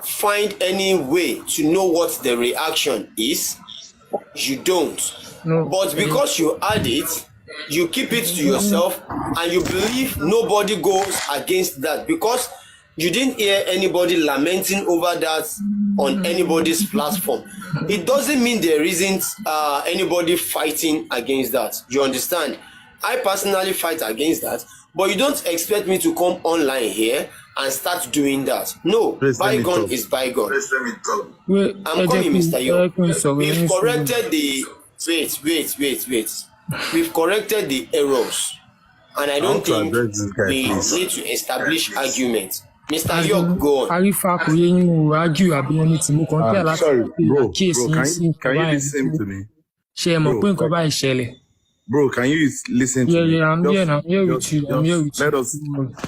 find any way to know what the reaction is? You don't. No. But because you had it, you keep it to yourself and you believe nobody goes against that because you didn't hear anybody lamenting over that on anybody's platform. It doesn't mean there isn't anybody fighting against that. You understand? I personally fight against that, but you don't expect me to come online here and start doing that. No, bygone is bygone. I'm coming, Mr. Yo. We've corrected the wait. We've corrected the errors, and I don't think we need to establish argument. Mr. York, go on. Sorry, bro, can you listen to me? Bro, can you listen to me? Yeah, I'm here with you.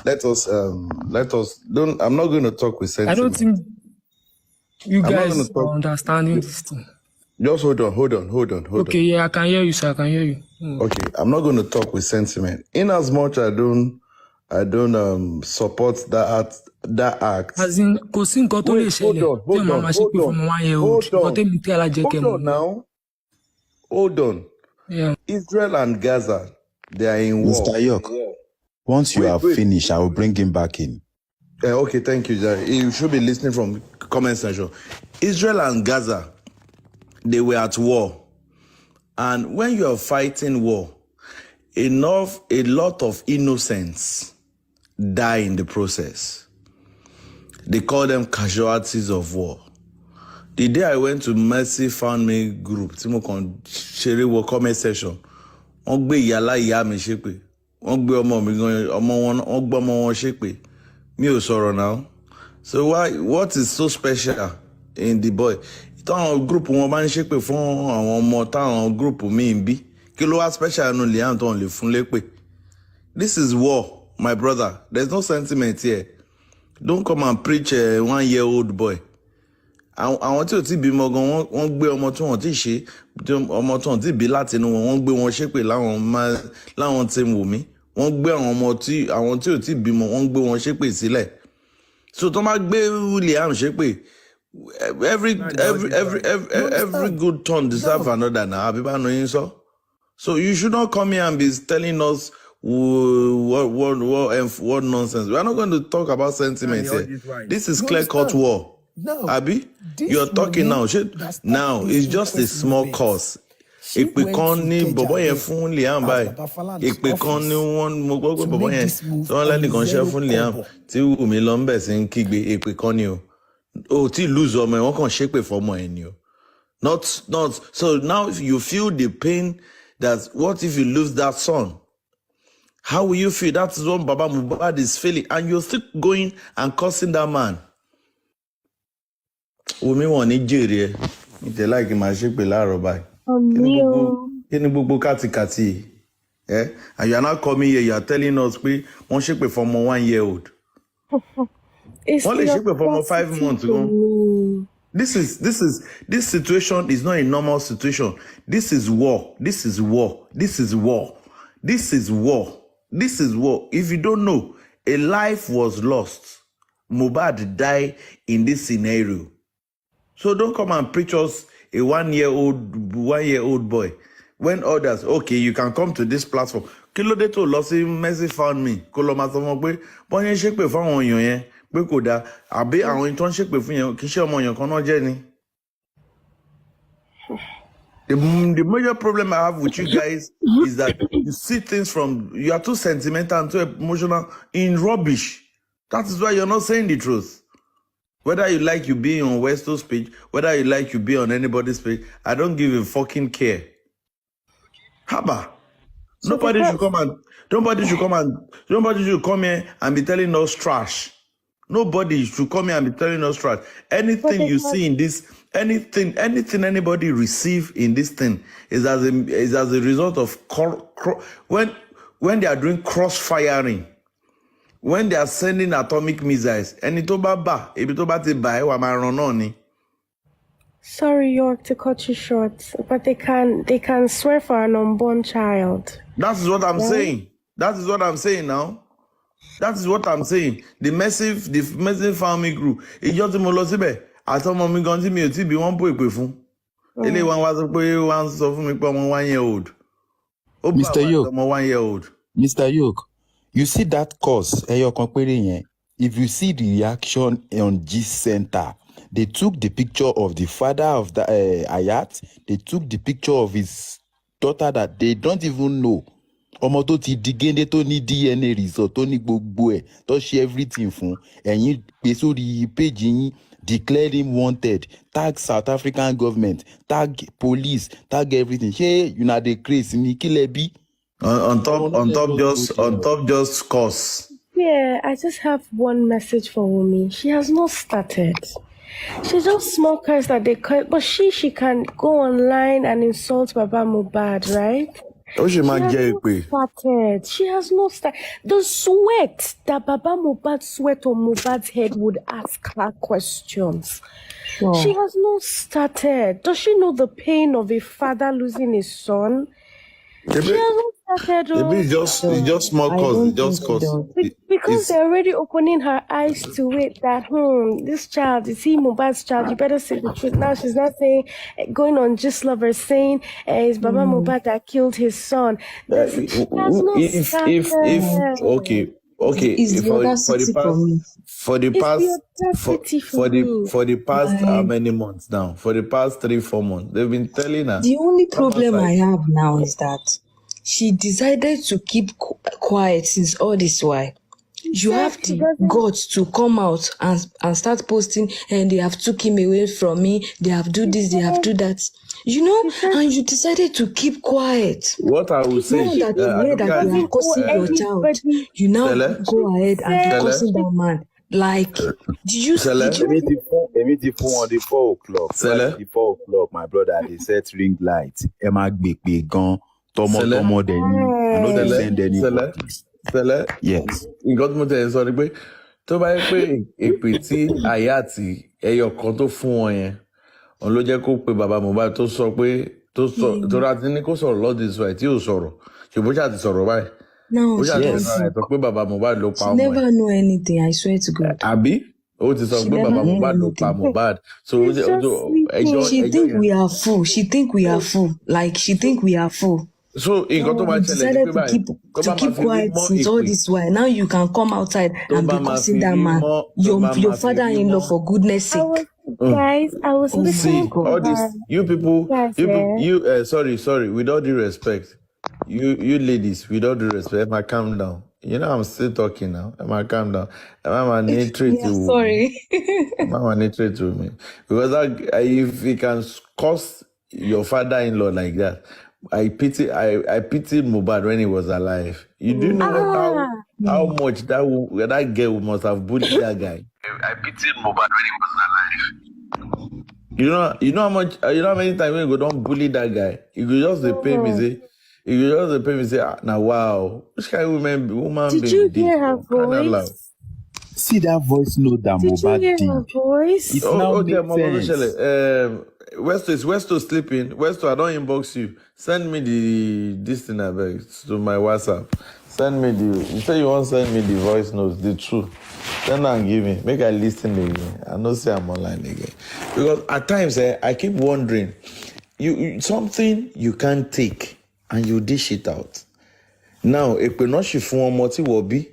Let us don't. I'm not going to talk with sentiment. I don't think you guys are understanding this thing. Just hold on. Okay, yeah, I can hear you, sir. I can hear you. Okay, I'm not going to talk with sentiment. In as much I don't support that act. As in, Hold on. Yeah. Israel and Gaza, they are in war. Mr. York, once you have finished, I will bring him back in. Okay, thank you, Jerry. You should be listening from comment section. Israel and Gaza, they were at war. And when you are fighting war, a lot of innocents die in the process. They call them casualties of war. The day I went to Mercy Found Me group, Timo kon share wo comment section. Wọ́n gbé ìyá ìyá mi ṣépè. Wọ́n gbé ọmọ mi gan ọmọ wọn wọ́n gbé ọmọ wọn ṣépè. Mi ò sọ̀rọ̀ now. So what is so special in the boy? Táwọn group wọn bá ń ṣépè fún àwọn ọmọ táwọn group mi ń bí. Kí ló wá special nu Liam tó ń lè fún lépè? This is war, my brother. There's no sentiment here. Don't come and preach a 1 year old boy. Àwọn tí ò tí bímọ gan wọ́n gbé ọmọ tí wọ́n ti ṣe ọmọ tí wọ́n ti bí láti inú wọn gbé wọn ṣépè láwọn tí wò mí wọ́n gbé àwọn tí ò tí bímọ wọ́n gbé wọn ṣépè sílẹ̀ so tó máa gbé William ṣépè every good turn deserve another na àbí bá nu yín sọ so you should not come here and be telling us what nonsense. We are not going to talk about sentiments here. This is clear-cut war. No, Abi, this you're talking woman now. that started Now, this it's just a incest small movement, cause. she Èpè went kan to ní bọ̀bọ́ yẹn Kejade fún Liam at báyìí. Baba Falana's Èpè kan ní office wọ́n mo gbọ́ pé to bọ̀bọ́ make yẹn this move tí wọ́n on lẹ́nìkan ṣẹ́ zero fún Liam kobo. tí Wùmí lọ ń bẹ̀ sí ń kígbe èpè kan ni o. O tí lose ọmọ ẹ̀ wọ́n kàn ṣépè fọmọ ẹ̀ ni o. Not so now if you feel the pain that what if you lose that son? How will you feel? That is what Baba Mohbad is feeling. And you're still going and cursing that man. Wùmí wọn ní jèrè ẹ. Ìtẹ̀ láìkí máa ṣépè láàárọ̀ báyìí. Kí ni gbogbo kàtìkàtì? And you are not coming here, you are telling us pé wọ́n ṣépè for ọmọ 1 year old. Wọ́n lè ṣépè for ọmọ 5 months ago. This situation is not a normal situation. This is war. This is war. This is war. This is war. This is war. If you don't know, a life was lost. Mohbad died in this scenario. So don't come and preach us a 1 year old boy. When others, okay, you can come to this platform. Kí ló dé tó lọ sí Mercy Found Me? Kó lọ máa sọ fún pé bọ́n yẹn ṣépè fún àwọn èèyàn yẹn pé kò dáa. Àbí àwọn tó ń ṣépè fún yẹn kì í ṣe ọmọ èèyàn kan náà jẹ́ ni. The major problem I have with you guys is that you see things you are too sentimental and too emotional in rubbish. That is why you're not saying the truth. Whether you like you being on Westo's page, whether you like you be on anybody's page, I don't give a fucking care. Haba. Nobody should come here and be telling us trash. Nobody should come here and be telling us trash. Anything you see in this, anything anybody receive in this thing is as a result of when they are doing cross firing, when they are sending atomic missiles. Sorry, York, to cut you short, but they can swear for an unborn child. That is what I'm saying. That is what I'm saying now. That is what I'm saying. The massive family group. Ìjọ tí mo lọ síbẹ̀, àtọmọ mi gan tí mi ò tí bí wọ́n bó ìpè fún. Eléyìí wọ́n wá sọ pé wọ́n sọ fún mi pé ọmọ 1 year old. Mr. Yoke, ọmọ 1 year old. Mr. Yoke, you see that course, ẹyọ kan péré yẹn. If you see the reaction on G Center, they took the picture of the father of the Ayat. They took the picture of his daughter that they don't even know. Ọmọ tó ti di géńdé tó ní DNA result tó ní gbogbo ẹ̀ tó ṣe everything fún ẹ̀yin pé sórí page yín declare him wanted, tag South African government, tag police, tag everything. Ṣé una dey craze ni kí lẹ bí? On top just cause. Yeah, I just have one message for Wumi. She has not started. She's just small curse that they cut, but she can go online and insult Baba Mohbad, right? She has not started. She has not started. The sweat that Baba Mohbad sweat on Mohbad's head would ask her questions. Sure. She has not started. Does she know the pain of a father losing his son? She has not started. Maybe it's just small cause. Just cause. Because they're already opening her eyes to it that, this child, is he Mohbad's child? You better say the truth. Now she's not saying, going on Just Lovers, saying it's Baba Mohbad that killed his son. Okay. For the past how many months now? For the past 3-4 months, they've been telling her. The only problem I have now is that she decided to keep quiet since all this while. You have the guts to come out and start posting, and they have took him away from me, they have do this, they have do that. And you decided to keep quiet. What I will say, now that you heard that you are cursing your child, you now go ahead and be cursing that man. Like, did you Maybe on the 4 o'clock. The 4 o'clock, my brother, they set ring light. Emma Big gun, Tomo, then I know they send anybody. Yes. You got me there, sorry, but tó bá yẹ pé èpè tí Àyàtì ẹyọ kan tó fún wọn yẹn òun ló jẹ́ kó pe bàbá Mohbad tó sọ pé tó ra ti ní kó sọ̀rọ̀ lọ́dún ìsọ̀ ẹ̀ tí ò sọ̀rọ̀ ṣùgbọ́n ṣáà ti sọ̀rọ̀ báyìí. No, she never know anything, I swear to God. Abi? So she think we are fool. She think we are fool. Like, she think we are fool. So nǹkan tó máa You ṣẹlẹ̀ ni decided pé to báyìí tó bá máa keep fi rí quiet mọ́ since all èpè this while. Now you can come outside tó and bá be máa cursing fi that rí man. mọ́ tó bá Your máa fi rí father-in-law, mọ́. for goodness I sake. was, guys, I was Oh my listening See, to God. all her. this, you people, Guys, sorry, with all due respect, you ladies, with all due respect, Emma, calm down. You know, I'm still talking now. Emma, calm down. Emma, need treat Yeah, you. sorry. Emma, need treat to me. Because if he can curse your father-in-law like that, I pity Mohbad when he was alive. You do know how much that girl must have bullied that guy. I pity Mohbad when he was alive. You know how much, you know how many times when you go don't bully that guy, you could just pay me say, now wow, which kind of woman Did being you this? hear her Kind of loud. voice? See that voice note that Did you Mohbad hear did. her voice? It now Okay, makes sense. Westo sleeping. Westo, I don't inbox you. Send me this thing I beg to my WhatsApp. Send me you say you want to send me the voice notes, the truth. Send and give me. Make I listen again. I know say I'm online again. Because at times I keep wondering, you something you can't take and you dish it out. Now, èpè náà ṣì fún ọmọ tí wọ́n bí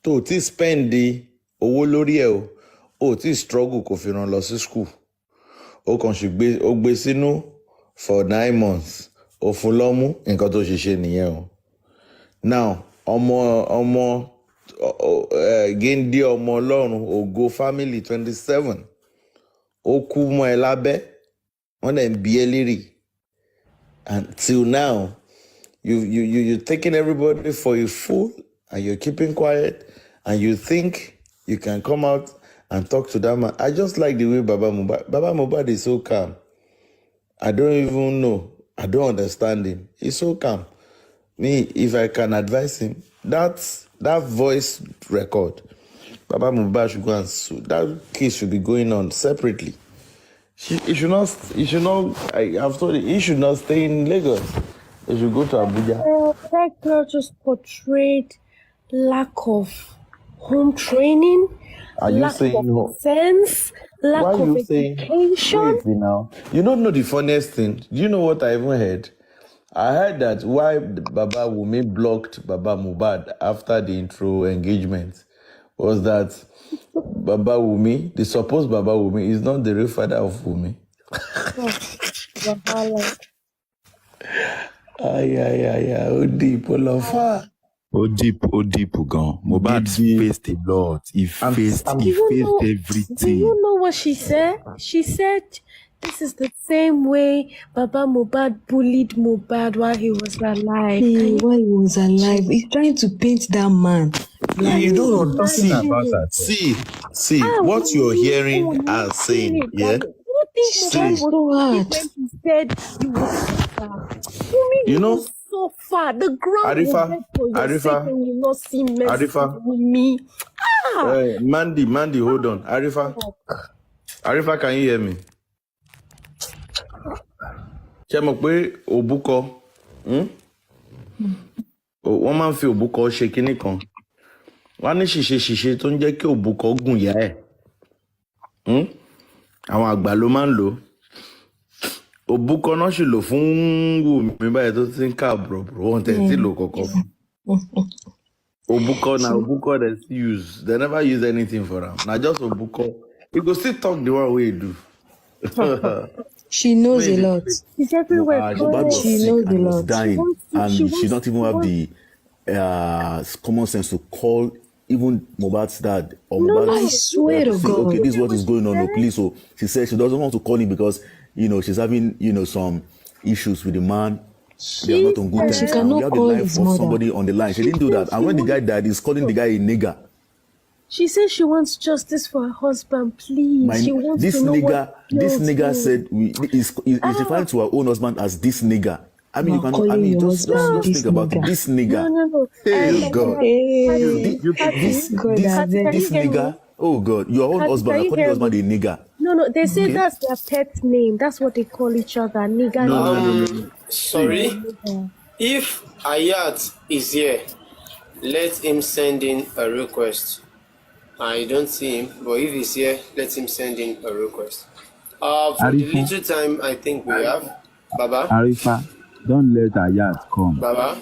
tó ti spend owó lórí ẹ̀ o ti struggle kò fi ràn lọ sí school ó kàn ṣì gbé sínú for 9 months ó fún lọ́mú nǹkan tó ṣe nìyẹn o. Now ọmọ géńdé ọmọ ọlọ́run ògo family 27 ó kú mọ́ ẹ lábẹ́ wọ́n dẹ̀ ń bí ẹ lérè until now you're taking everybody for a fool and you're keeping quiet and you think you can come out and talk to that man. I just like the way Baba Mohbad is so calm. I don't even know. I don't understand him. He's so calm. Me, if I can advise him, that voice record, Baba Mohbad should go and sue. That case should be going on separately. He should not, I've told you, he should not stay in Lagos. He should go to Abuja. That girl just portrayed lack of home training, Are you lack saying of sense, lack why of you saying education. wait now? You don't know the funniest thing. Do you know what I even heard? I heard that why Baba Wumi blocked Baba Mohbad after the intro engagement was that Baba Wumi, the supposed Baba Wumi, is not the real father of Wumi. Oh deep, Olofa. Oh deep gone. Mohbad faced a lot. He faced everything. Do you know what she said? She said this is the same way Baba Mohbad bullied Mohbad while he was alive. Hey, while he was alive, he's trying to paint that man. Like, you don't know. See, what you're hearing and saying, yeah? When he said you will suffer. You know, so far. The ground will bend for your sake and you not see mercy with me. Mandy, hold on. Arifa, can you hear me? Ṣé mọ̀ pé òbúkọ wọ́n máa ń fi òbúkọ ṣe kinní kan wọ́n á ní ṣìṣe tó ń jẹ́ kí òbúkọ gùn yá ẹ̀ àwọn àgbà ló máa ń lò òbúkọ náà sì lò fún Wùmí báyìí tó ti ń ká bùrọ̀bùrọ̀ wọ́n tẹ̀ sí lò kọ̀ọ̀kan fún òbúkọ they still use they never use anything for am na just òbúkọ he go still talk the one wey he do. She knows a lot. She's everywhere. She knows a lot. Dying, and she don't even have the common sense to call even Mohbad's dad or Mohbad's. I swear to God. Okay, this is what is going on. No, please. So she said she doesn't want to call him because she's having some issues with the man. They are not on good terms. She cannot we have the call life his of mother. somebody on the line. She didn't do that. And when the guy died, he's calling the guy a nigger. She says she wants justice for her husband, please. She wants this to know nigger said is referring to her own husband as this nigger. I mean, just think about it. This nigger. No. Hey, God. This nigger. Oh, God. Your own husband, calling your husband a nigger. No. They say that's their pet name. That's what they call each other. Nigger. No. Sorry. If Ayat is here, let him send in a request. I don't see him, but if he's here, let him send in a request. For the little time I think we have, Baba. Arifa, Don't let Ayat come. Baba.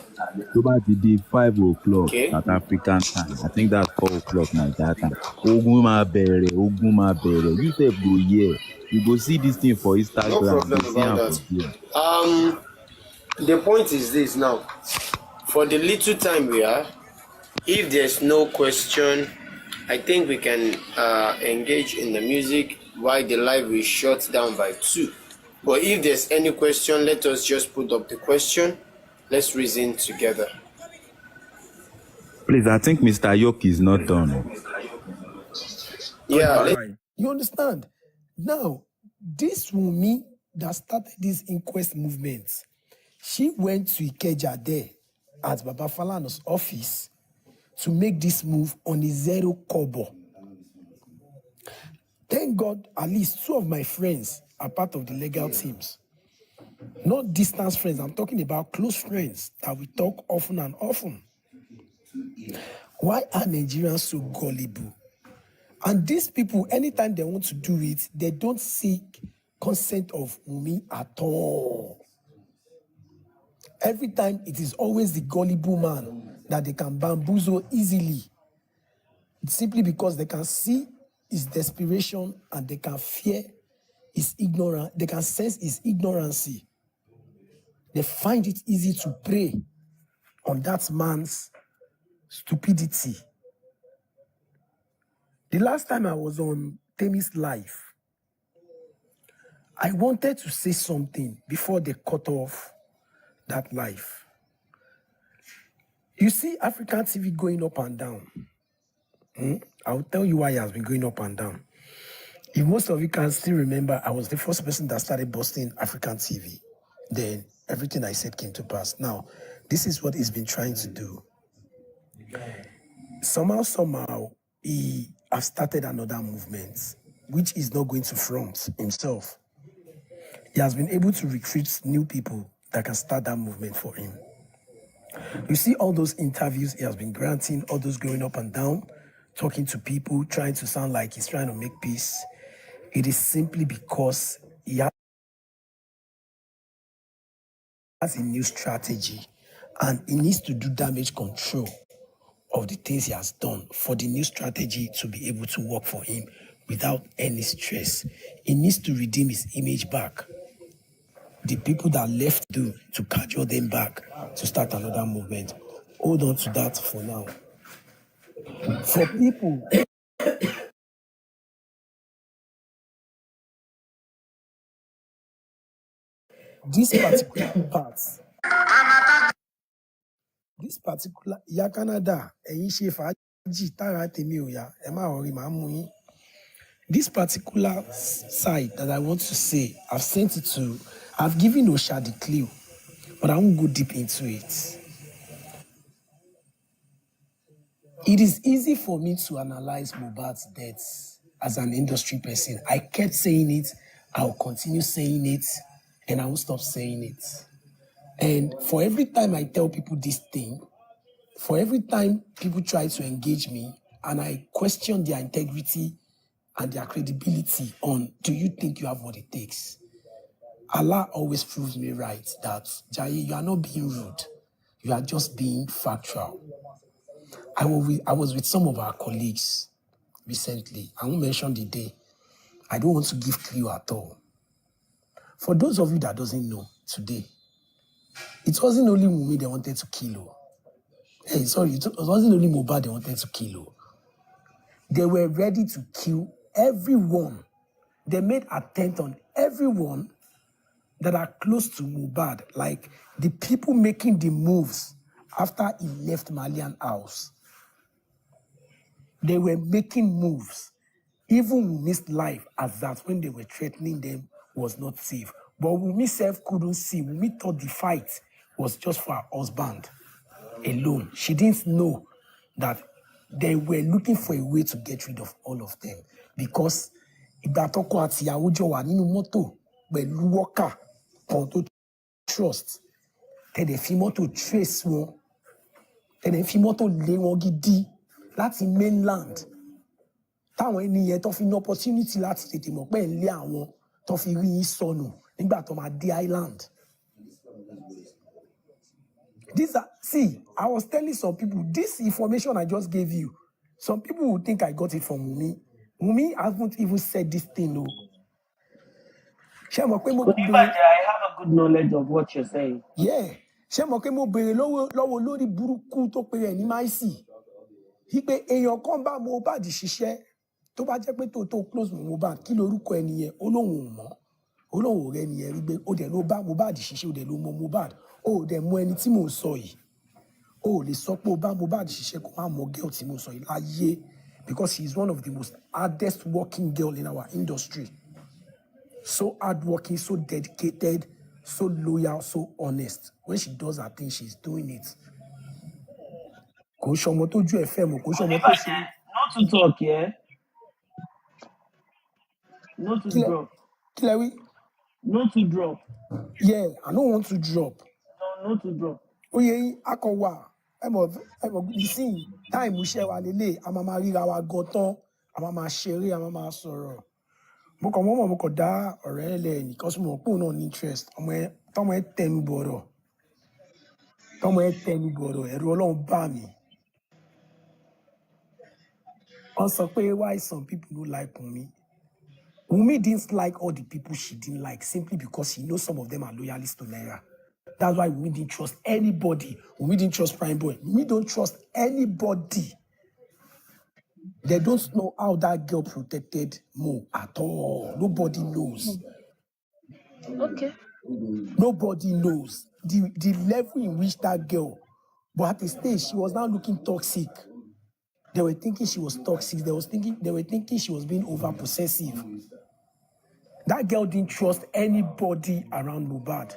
So by the 5 o'clock Okay. South African time. I think that's 4 o'clock Nigeria time. Ogun ma bere. You say go here. You go see this thing for No Instagram. problem You see about am for that. there. The point is this now. For the little time we are, if there's no question, I think we can engage in the music while the live is shut down by 2. But if there's any question, let us just put up the question. Let's reason together. Please, I think Mr. Yoke is not done. Yeah. You understand? Now, this woman that started this inquest movement, she went to Ikeja there at Baba Falana's office to make this move on a 0 kobo. Thank God, at least 2 of my friends are part of the legal teams. Not distance friends, I'm talking about close friends that we talk often and often. Why are Nigerians so gullible? And these people, anytime they want to do it, they don't seek consent of Wunmi at all. Every time, it is always the gullible man that they can bamboozle easily, simply because they can see his desperation and they can fear his ignorance. They can sense his ignorancy. They find it easy to prey on that man's stupidity. The last time I was on Temi's live, I wanted to say something before they cut off that live. You see African TV going up and down. I'll tell you why it has been going up and down. If most of you can still remember, I was the first person that started busting African TV. Then everything I said came to pass. Now, this is what he's been trying to do. Somehow, he has started another movement, which is not going to front himself. He has been able to recruit new people that can start that movement for him. You see all those interviews he has been granting, all those going up and down, talking to people, trying to sound like he's trying to make peace. It is simply because he has a new strategy and he needs to do damage control of the things he has done for the new strategy to be able to work for him without any stress. He needs to redeem his image back. The people that left do to cajole them back to start another movement. Hold on to that for now. For people this particular part, this particular ya Canada, ẹ̀yin ṣe fàájì tára tèmi ò yá, ẹ má worry, màá mú yín. This particular side that I want to say, I've given Osha the clue, but I won't go deep into it. It is easy for me to analyze Mohbad's death as an industry person. I kept saying it, I'll continue saying it, and I won't stop saying it. And for every time I tell people this thing, for every time people try to engage me and I question their integrity and their credibility on, do you think you have what it takes? Allah always proves me right that, Jaye, you are not being rude. You are just being factual. I was with some of our colleagues recently. I won't mention the day. I don't want to give clue at all. For those of you that doesn't know, today, it wasn't only Wunmi they wanted to kill. It wasn't only Mohbad they wanted to kill. They were ready to kill everyone. They made attempt on everyone that are close to Mohbad, like the people making the moves after he left Malian house. They were making moves. Even Wunmi's life as that when they were threatening them was not safe. But Wunmi self couldn't see. Wunmi thought the fight was just for her husband alone. She didn't know that they were looking for a way to get rid of all of them. Because ìgbà tọ́kọ àti ìyàwó jọ wà nínú mọ́tò pẹ̀lú wọ́kà kan tó trust. Tẹ̀dẹ̀ fi mọ́tò trace wọn. Tẹ̀dẹ̀ fi mọ́tò lé wọn gidi láti mainland. Táwọn ènìyàn tó fi ní opportunity láti tètè mọ̀ pé ń lé àwọn tó fi rí yín sọnù nígbà tó máa dé island. These are, see, I was telling some people, this information I just gave you, some people would think I got it from Wumi. Wumi hasn't even said this thing, no. I have a good knowledge of what you're saying. Yeah. Ṣé mo pé mo béèrè lọ́wọ́ lórí burúkú tó pe ẹ̀ ní máìsì. Wípé èèyàn kan bá Mohbad ṣiṣẹ́ tó bá jẹ́ pé tó close mọ́ Mohbad kí lorúkọ ẹnìyẹn ó lóun ò mọ̀. Ó lóun ò rẹ́ ẹnìyẹn rí gbé ó dẹ̀ ló bá Mohbad ṣiṣẹ́ ó dẹ̀ ló mọ Mohbad. Ó dẹ̀ mọ ẹni tí mò ń sọ yìí. Ó lè sọ pé ó bá Mohbad ṣiṣẹ́ kó má mọ girl tí mò ń sọ yìí láyé because she is one of the most hardest working girl in our industry. So hardworking, so dedicated, so loyal, so honest. When she does her thing, she's doing it. Kò ṣọmọ tójú ẹ̀ fẹ́ mọ̀, kò ṣọmọ tó ṣe. Not to talk, yeah? Not to drop. Kílẹ̀ wí? Not to drop. Yeah, I don't want to drop. No, not to drop. Oye, akọ̀wà, ẹ mọ̀, you see, time iṣẹ́ wa lélẹ̀, a máa ríra wa gan tán, a máa ṣeré, a máa sọ̀rọ̀. Mo kàn dá ọ̀rẹ́ lẹ̀ ní because mo pò náà ní interest. Tọ́mọ ẹ tẹnu bọ̀rọ̀. Ẹ̀rù Ọlọ́run bá mi. Wọ́n sọ pé why some people don't like Wunmi. Wunmi didn't like all the people she didn't like simply because she knows some of them are loyalists to Naira. That's why Wunmi didn't trust anybody. Wunmi didn't trust Prime Boy. Wunmi don't trust anybody. They don't know how that girl protected Mo at all. Nobody knows. Okay. Nobody knows the level in which that girl, but at the stage she was now looking toxic. They were thinking she was toxic. They were thinking she was being over possessive. That girl didn't trust anybody around Mohbad.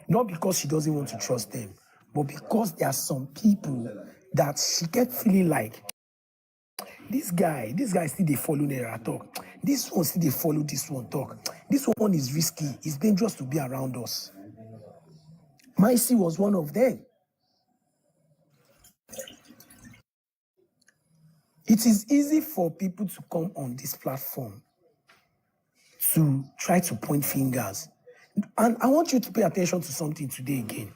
Not because she doesn't want to trust them, but because there are some people that she kept feeling like this guy still they follow Naira talk. This one still they follow this one talk. This one is risky. It's dangerous to be around us. Maisi was one of them. It is easy for people to come on this platform to try to point fingers. And I want you to pay attention to something today again.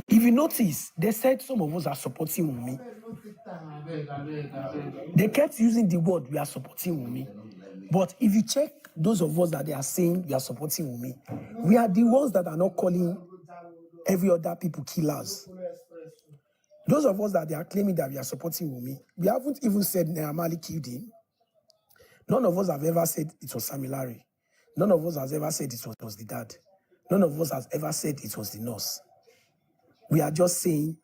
If you notice, they said some of us are supporting Wunmi. They kept using the word, we are supporting Wunmi. But if you check those of us that they are saying we are supporting Wunmi, we are the ones that are not calling every other people killers. Those of us that they are claiming that we are supporting Wunmi, we haven't even said Naira Marley killed him. None of us have ever said it was Sam Larry. None of us has ever said it was the dad. None of us has ever said it was the nurse. We are just saying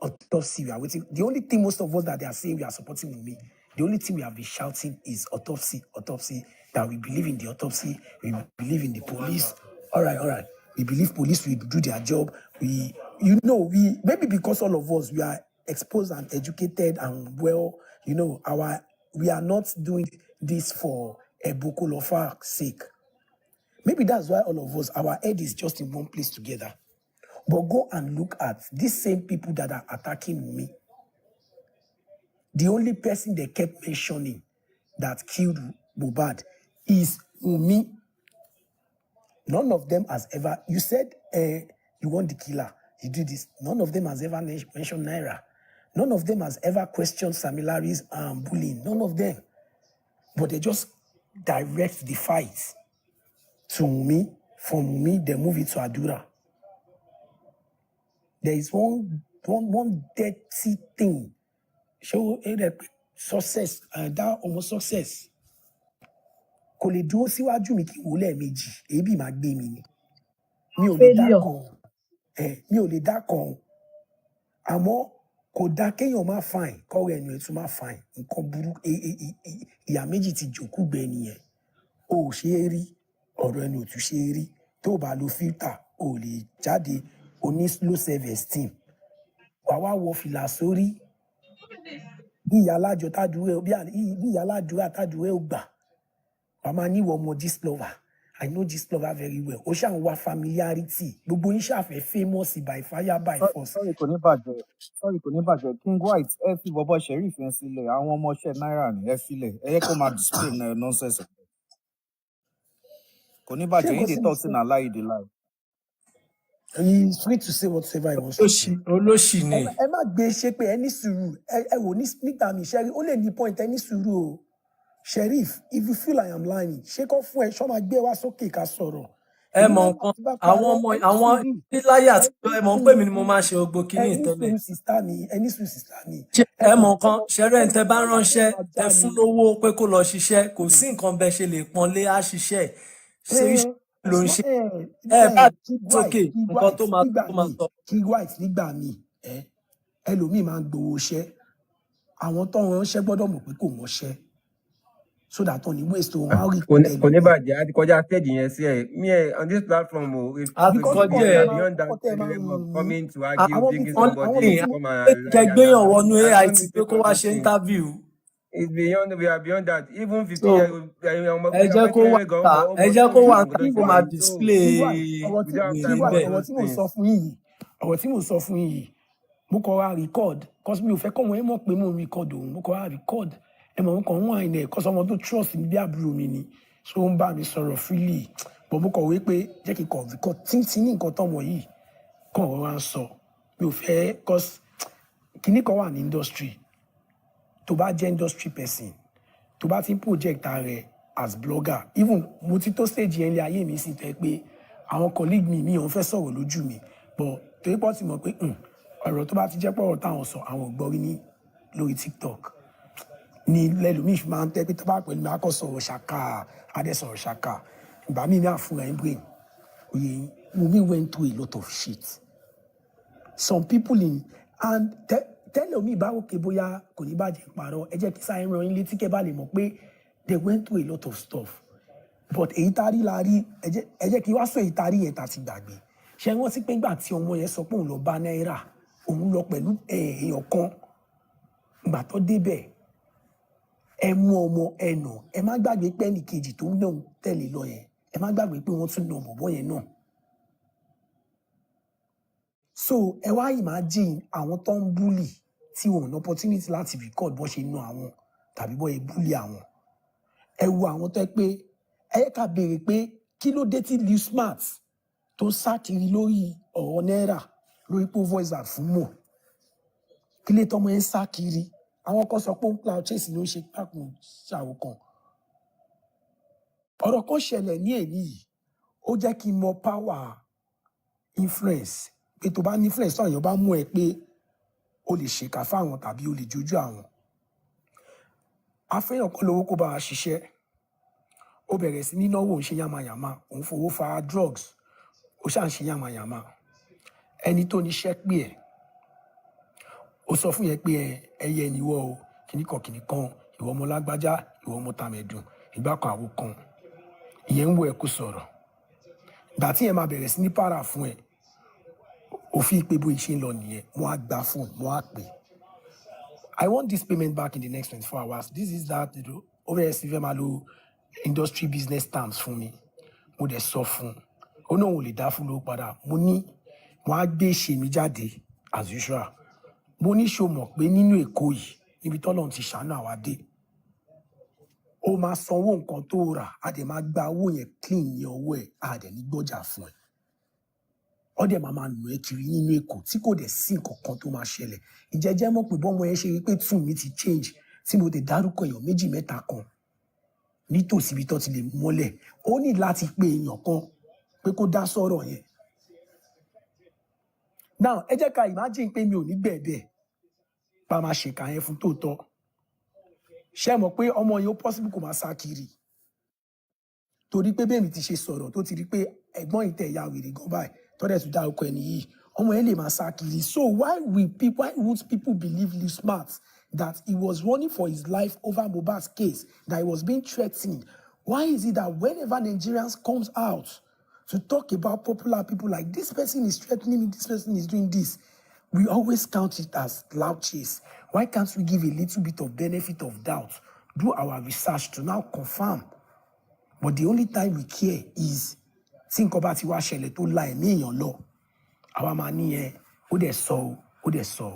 autopsy, we are waiting. The only thing most of us that they are saying we are supporting Wunmi, the only thing we have been shouting is autopsy, that we believe in the autopsy, we believe in the police. All right. We believe police will do their job. Maybe because all of us, we are exposed and educated and well, we are not doing this for a Bokolofa's sake. Maybe that's why all of us, our head is just in one place together. But go and look at these same people that are attacking me. The only person they kept mentioning that killed Mohbad is Wunmi. None of them has ever, you said you want the killer, you do this. None of them has ever mentioned Naira. None of them has ever questioned Sam Larry's bullying. None of them. But they just direct the fight to Wunmi. From Wunmi, they move it to Adura. There is one dirty thing. Show success, that almost success. Kò lè dúró síwájú mi kí wò lẹ́ẹ̀mejì, èébì máa gbé mi ni. Mi ò lè dá kan. Àmọ́ kò dá kéèyàn má fine, kọ́wé ẹnu ẹ̀ tún má fine. Nǹkan burúkú, ìyá méjì ti jòkú gbẹ nìyẹn. O ò ṣe é rí, ọ̀rọ̀ ẹnu ò tún ṣe é rí. Tó o bá lo filter, o ò lè jáde, o ní low self-esteem. Wà wá wọ fìlà sórí. Bí ìyá alájọ tádùúrẹ́ ò gbà. Mama ni wo mo gist lover. I know gist lover very well. O ṣá ń wá familiarity. Gbogbo yín ṣàfẹ́ famous by fire by force. Sorry kò ní bàjẹ́. King White ẹ fi bọ́bọ́ Sheriff yẹn sílẹ̀. Àwọn ọmọọṣẹ́ Naira ni ẹ filẹ̀. Ẹ yẹ kó máa display nonsense. Kò ní bàjẹ́ yín dey talk say na lie dey lie. He is free to say whatever he wants to say. Olóṣì ni. Ẹ má gbé ṣe pé ẹ ní sùúrù. Ẹ wò nígbà mi Sheriff ó lè ní point ẹ ní sùúrù o. Sheriff, if you feel I am lying, ṣé kó fún ẹ ṣọ́ máa gbé wá sókè ká sọ̀rọ̀. Ẹ mọ̀ nǹkan àwọn ọmọ àwọn níláyé àtijọ́ ẹ mọ̀ pé mi ni mo máa ṣe gbogbo kínní tẹ́lẹ̀. Ẹni sùúrù sista mi, ẹni sùúrù sista mi. Ẹ mọ̀ nǹkan ṣẹ́rẹ́ ń tẹ bá ránṣẹ́ ẹ fún lówó pé kó lọ ṣiṣẹ́ kò sí nǹkan bẹ́ẹ̀ ṣe lè pọ́nlé á ṣiṣẹ́ ṣe iṣẹ́ ló ń ṣe ẹ bá sókè nǹkan tó máa sọ. Kí white nígbà míì ẹlòmíì máa ń gbowó iṣẹ́ àwọn tó ń ránṣẹ́ gbọ́dọ̀ mọ̀ pé kò mọṣẹ́ so that on the waste to how we kò ní bàjẹ́ àti kọjá stage yẹn sí ẹ me on this platform o if beyond that level of coming to argue bringing somebody come and kẹgbẹ́yàn wọnú AIT pé kó wá ṣe interview. It's beyond we are beyond that even 50 years ẹ jẹ́ kó wà kó máa display ọ̀rọ̀ tí mo sọ fún yìí mo kọ́ ra record cause mi ò fẹ́ kọ́ wọn ẹ mọ̀ pé mo record òun mo kọ́ ra record ẹ mọ̀ nǹkan wọn àìní ẹ̀ kọ́sọ́ wọn tó trust mi bí àbúrò mi ni so ó ń bá mi sọ̀rọ̀ freely but mo kọ̀wé pé jẹ́ kí n kọ̀ record tíntín ní nǹkan tọ́mọ yìí kàn rọra ń sọ mi ò fẹ́ cause kíní kan wà ní industry tó bá jẹ́ industry person tó bá ti ń project rẹ̀ as blogger even mo ti tó stage yẹn lé ayé mi sì tẹ́ pé àwọn colleague mi ò fẹ́ sọ̀rọ̀ lójú mi but torí pọ́ ti mọ̀ pé ọ̀rọ̀ tó bá ti jẹ́ pọ̀rọ̀ táwọn sọ àwọn ò gbọ́ rí ní lórí TikTok ni lẹ́lòmíì fi máa ń tẹ́ pé tó bá pẹ̀lú mi akọ́ sọ̀rọ̀ ṣàkà adé sọ̀rọ̀ ṣàkà ìgbà míì ní àfúnra ẹ̀ brain òye Wunmi went through a lot of shit some people in and tẹ́lẹ̀ omi ìbáwò ké bóyá kò ní bàjẹ́ parọ́ ẹ jẹ́ kí sáyẹn ran ilé tí kẹ́ bá lè mọ̀ pé they went through a lot of stuff but èyí tá a rí la rí ẹ jẹ́ kí wá sọ èyí tá a rí yẹn tá a ti gbàgbé ṣé wọ́n ti pé ńgbà tí ọmọ yẹn sọ pé òun lọ bá náírà òun lọ pẹ̀lú èèyàn kan ìgbà tó débẹ̀ ẹ mú ọmọ ẹnà ẹ má gbàgbé pé ẹnì kejì tó ń náà tẹ̀lé lọ yẹn ẹ má gbàgbé pé wọ́n tún nà bọ̀bọ̀ yẹn náà so ẹ wá imagine àwọn tó ń búlì tí wọn ní opportunity láti record bó ṣe ná àwọn tàbí bó ṣe búlì àwọn ẹ wo àwọn tó ẹ pé ẹ yẹ ká béèrè pé kí ló dé tí Liu Smart tó sá kiri lórí ọ̀rọ̀ náírà lórí pé voice out fún mọ̀ kí lè tọmọ ẹ ń sá kiri àwọn kan sọ pé ń cloud chase ló ń ṣe pákùn ṣàwò kan ọ̀rọ̀ kan ṣẹlẹ̀ ní èyí yìí ó jẹ́ kí n mọ power influence pé tó bá ní influence tó àyàn bá mú ẹ pé o lè ṣèkà fáwọn tàbí o lè jojú àwọn afẹ́yàn kan lówó kó bá a ṣiṣẹ́ ó bẹ̀rẹ̀ sí ní náwó òun ṣe yàmàyàmà òun fowó fa drugs ó ṣà ń ṣe yàmàyàmà ẹni tó níṣẹ́ pé ẹ̀ ó sọ fún yẹn pé ẹyẹ níwọ o kìnnìkan ìwọ ọmọ lágbájá ìwọ ọmọ tàmẹ̀dùn ìgbà kan àwo kan ìyẹn ń wo ẹ kó sọ̀rọ̀ ìgbà tí yẹn máa bẹ̀rẹ̀ sí ní para fún ẹ òfin ìpè bó ṣe ń lọ nìyẹn mo á gba fóònù mo á pè I want this payment back in the next 24 hours this is that over ẹ̀ sì fẹ́ máa lo industry business terms fún mi mo dẹ̀ sọ fún ó náà ò lè dá fún lówó padà mo ní mo á gbé ṣe mi jáde as usual mo ní ṣo mọ̀ pé nínú Èkó yìí níbi tọ́lọ́run ti ṣàánú àwa dé ó máa sanwó nǹkan tó rà á dẹ̀ máa gba owó yẹn clean ní ọwọ́ ẹ̀ á dẹ̀ ní gbọ́jà fún ẹ ọdẹ máa nù ẹ kiri nínú Èkó tí kò dẹ̀ sí nǹkan kan tó máa ṣẹlẹ̀ ìjẹ́jẹ́ mọ̀ pé bọ́mọ yẹn ṣe rí pé tún mi ti change tí mo dẹ̀ dárúkọ èèyàn méjì mẹ́ta kan nítòsí ibi tó ti lè mọ́lẹ̀ ó ní láti pe èèyàn kan pé kó dá sọ̀rọ̀ yẹn now ẹ jẹ́ ká imagine pé mi ò ní bẹ̀ẹ̀bẹ̀ bá máa ṣèkà yẹn fún tòótọ́ ṣé mọ̀ pé ọmọ yẹn ó possible kó máa sá kiri torí pé bẹ́ẹ̀ mi ti ṣe sọ̀rọ̀ tó ti rí pé ẹ̀gbọ́n ìtẹ̀ ìyá wèrè gan báyìí tọ́dẹ̀ tó dárúkọ ẹni yìí ọmọ yẹn lè máa sá kiri so why would people believe Liu Smart that he was running for his life over Mohbad's case that he was being threatened why is it that whenever Nigerians comes out to talk about popular people like this person is threatening me this person is doing this we always count it as loud chase why can't we give a little bit of benefit of doubt do our research to now confirm but the only time we care is tí nǹkan bá ti wá ṣẹlẹ̀ tó la ẹ̀mí èèyàn lọ àwa máa ní ẹ ó dẹ̀ sọ ó dẹ̀ sọ.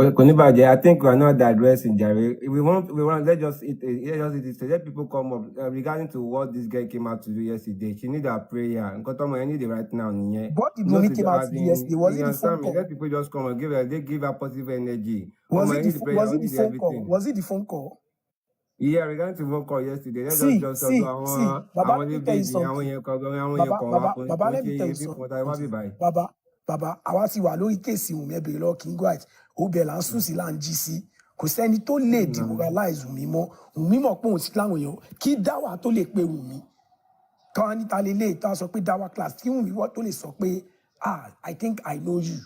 Konibaje, I think we are not addressing Jerry. We want let's just eat it. So let people come up regarding to what this girl came out to do yesterday. She need a prayer. And I need it right now. What did Wumi came out to do yesterday? Was it the phone call? Let people just come and give her positive energy. Was it the phone call? Was it the phone call? Yeah, regarding to phone call yesterday. Let's See, Baba, let me tell you something. Baba, let me tell you something. Baba, àwa ti wà lórí kéèsì Wùmí ẹ bèrè lọ King White ó bẹ̀ là ń sùn sí là ń jí sí kò sẹ́ni tó lè demoralize Wùmí mọ́ Wùmí mọ̀ pé òun ti láwọn èèyàn kí dáwà tó lè pe Wùmí káwọn níta lélẹ̀ tó a sọ pé dáwà class kí Wùmí wọ́n tó lè sọ pé I think I know you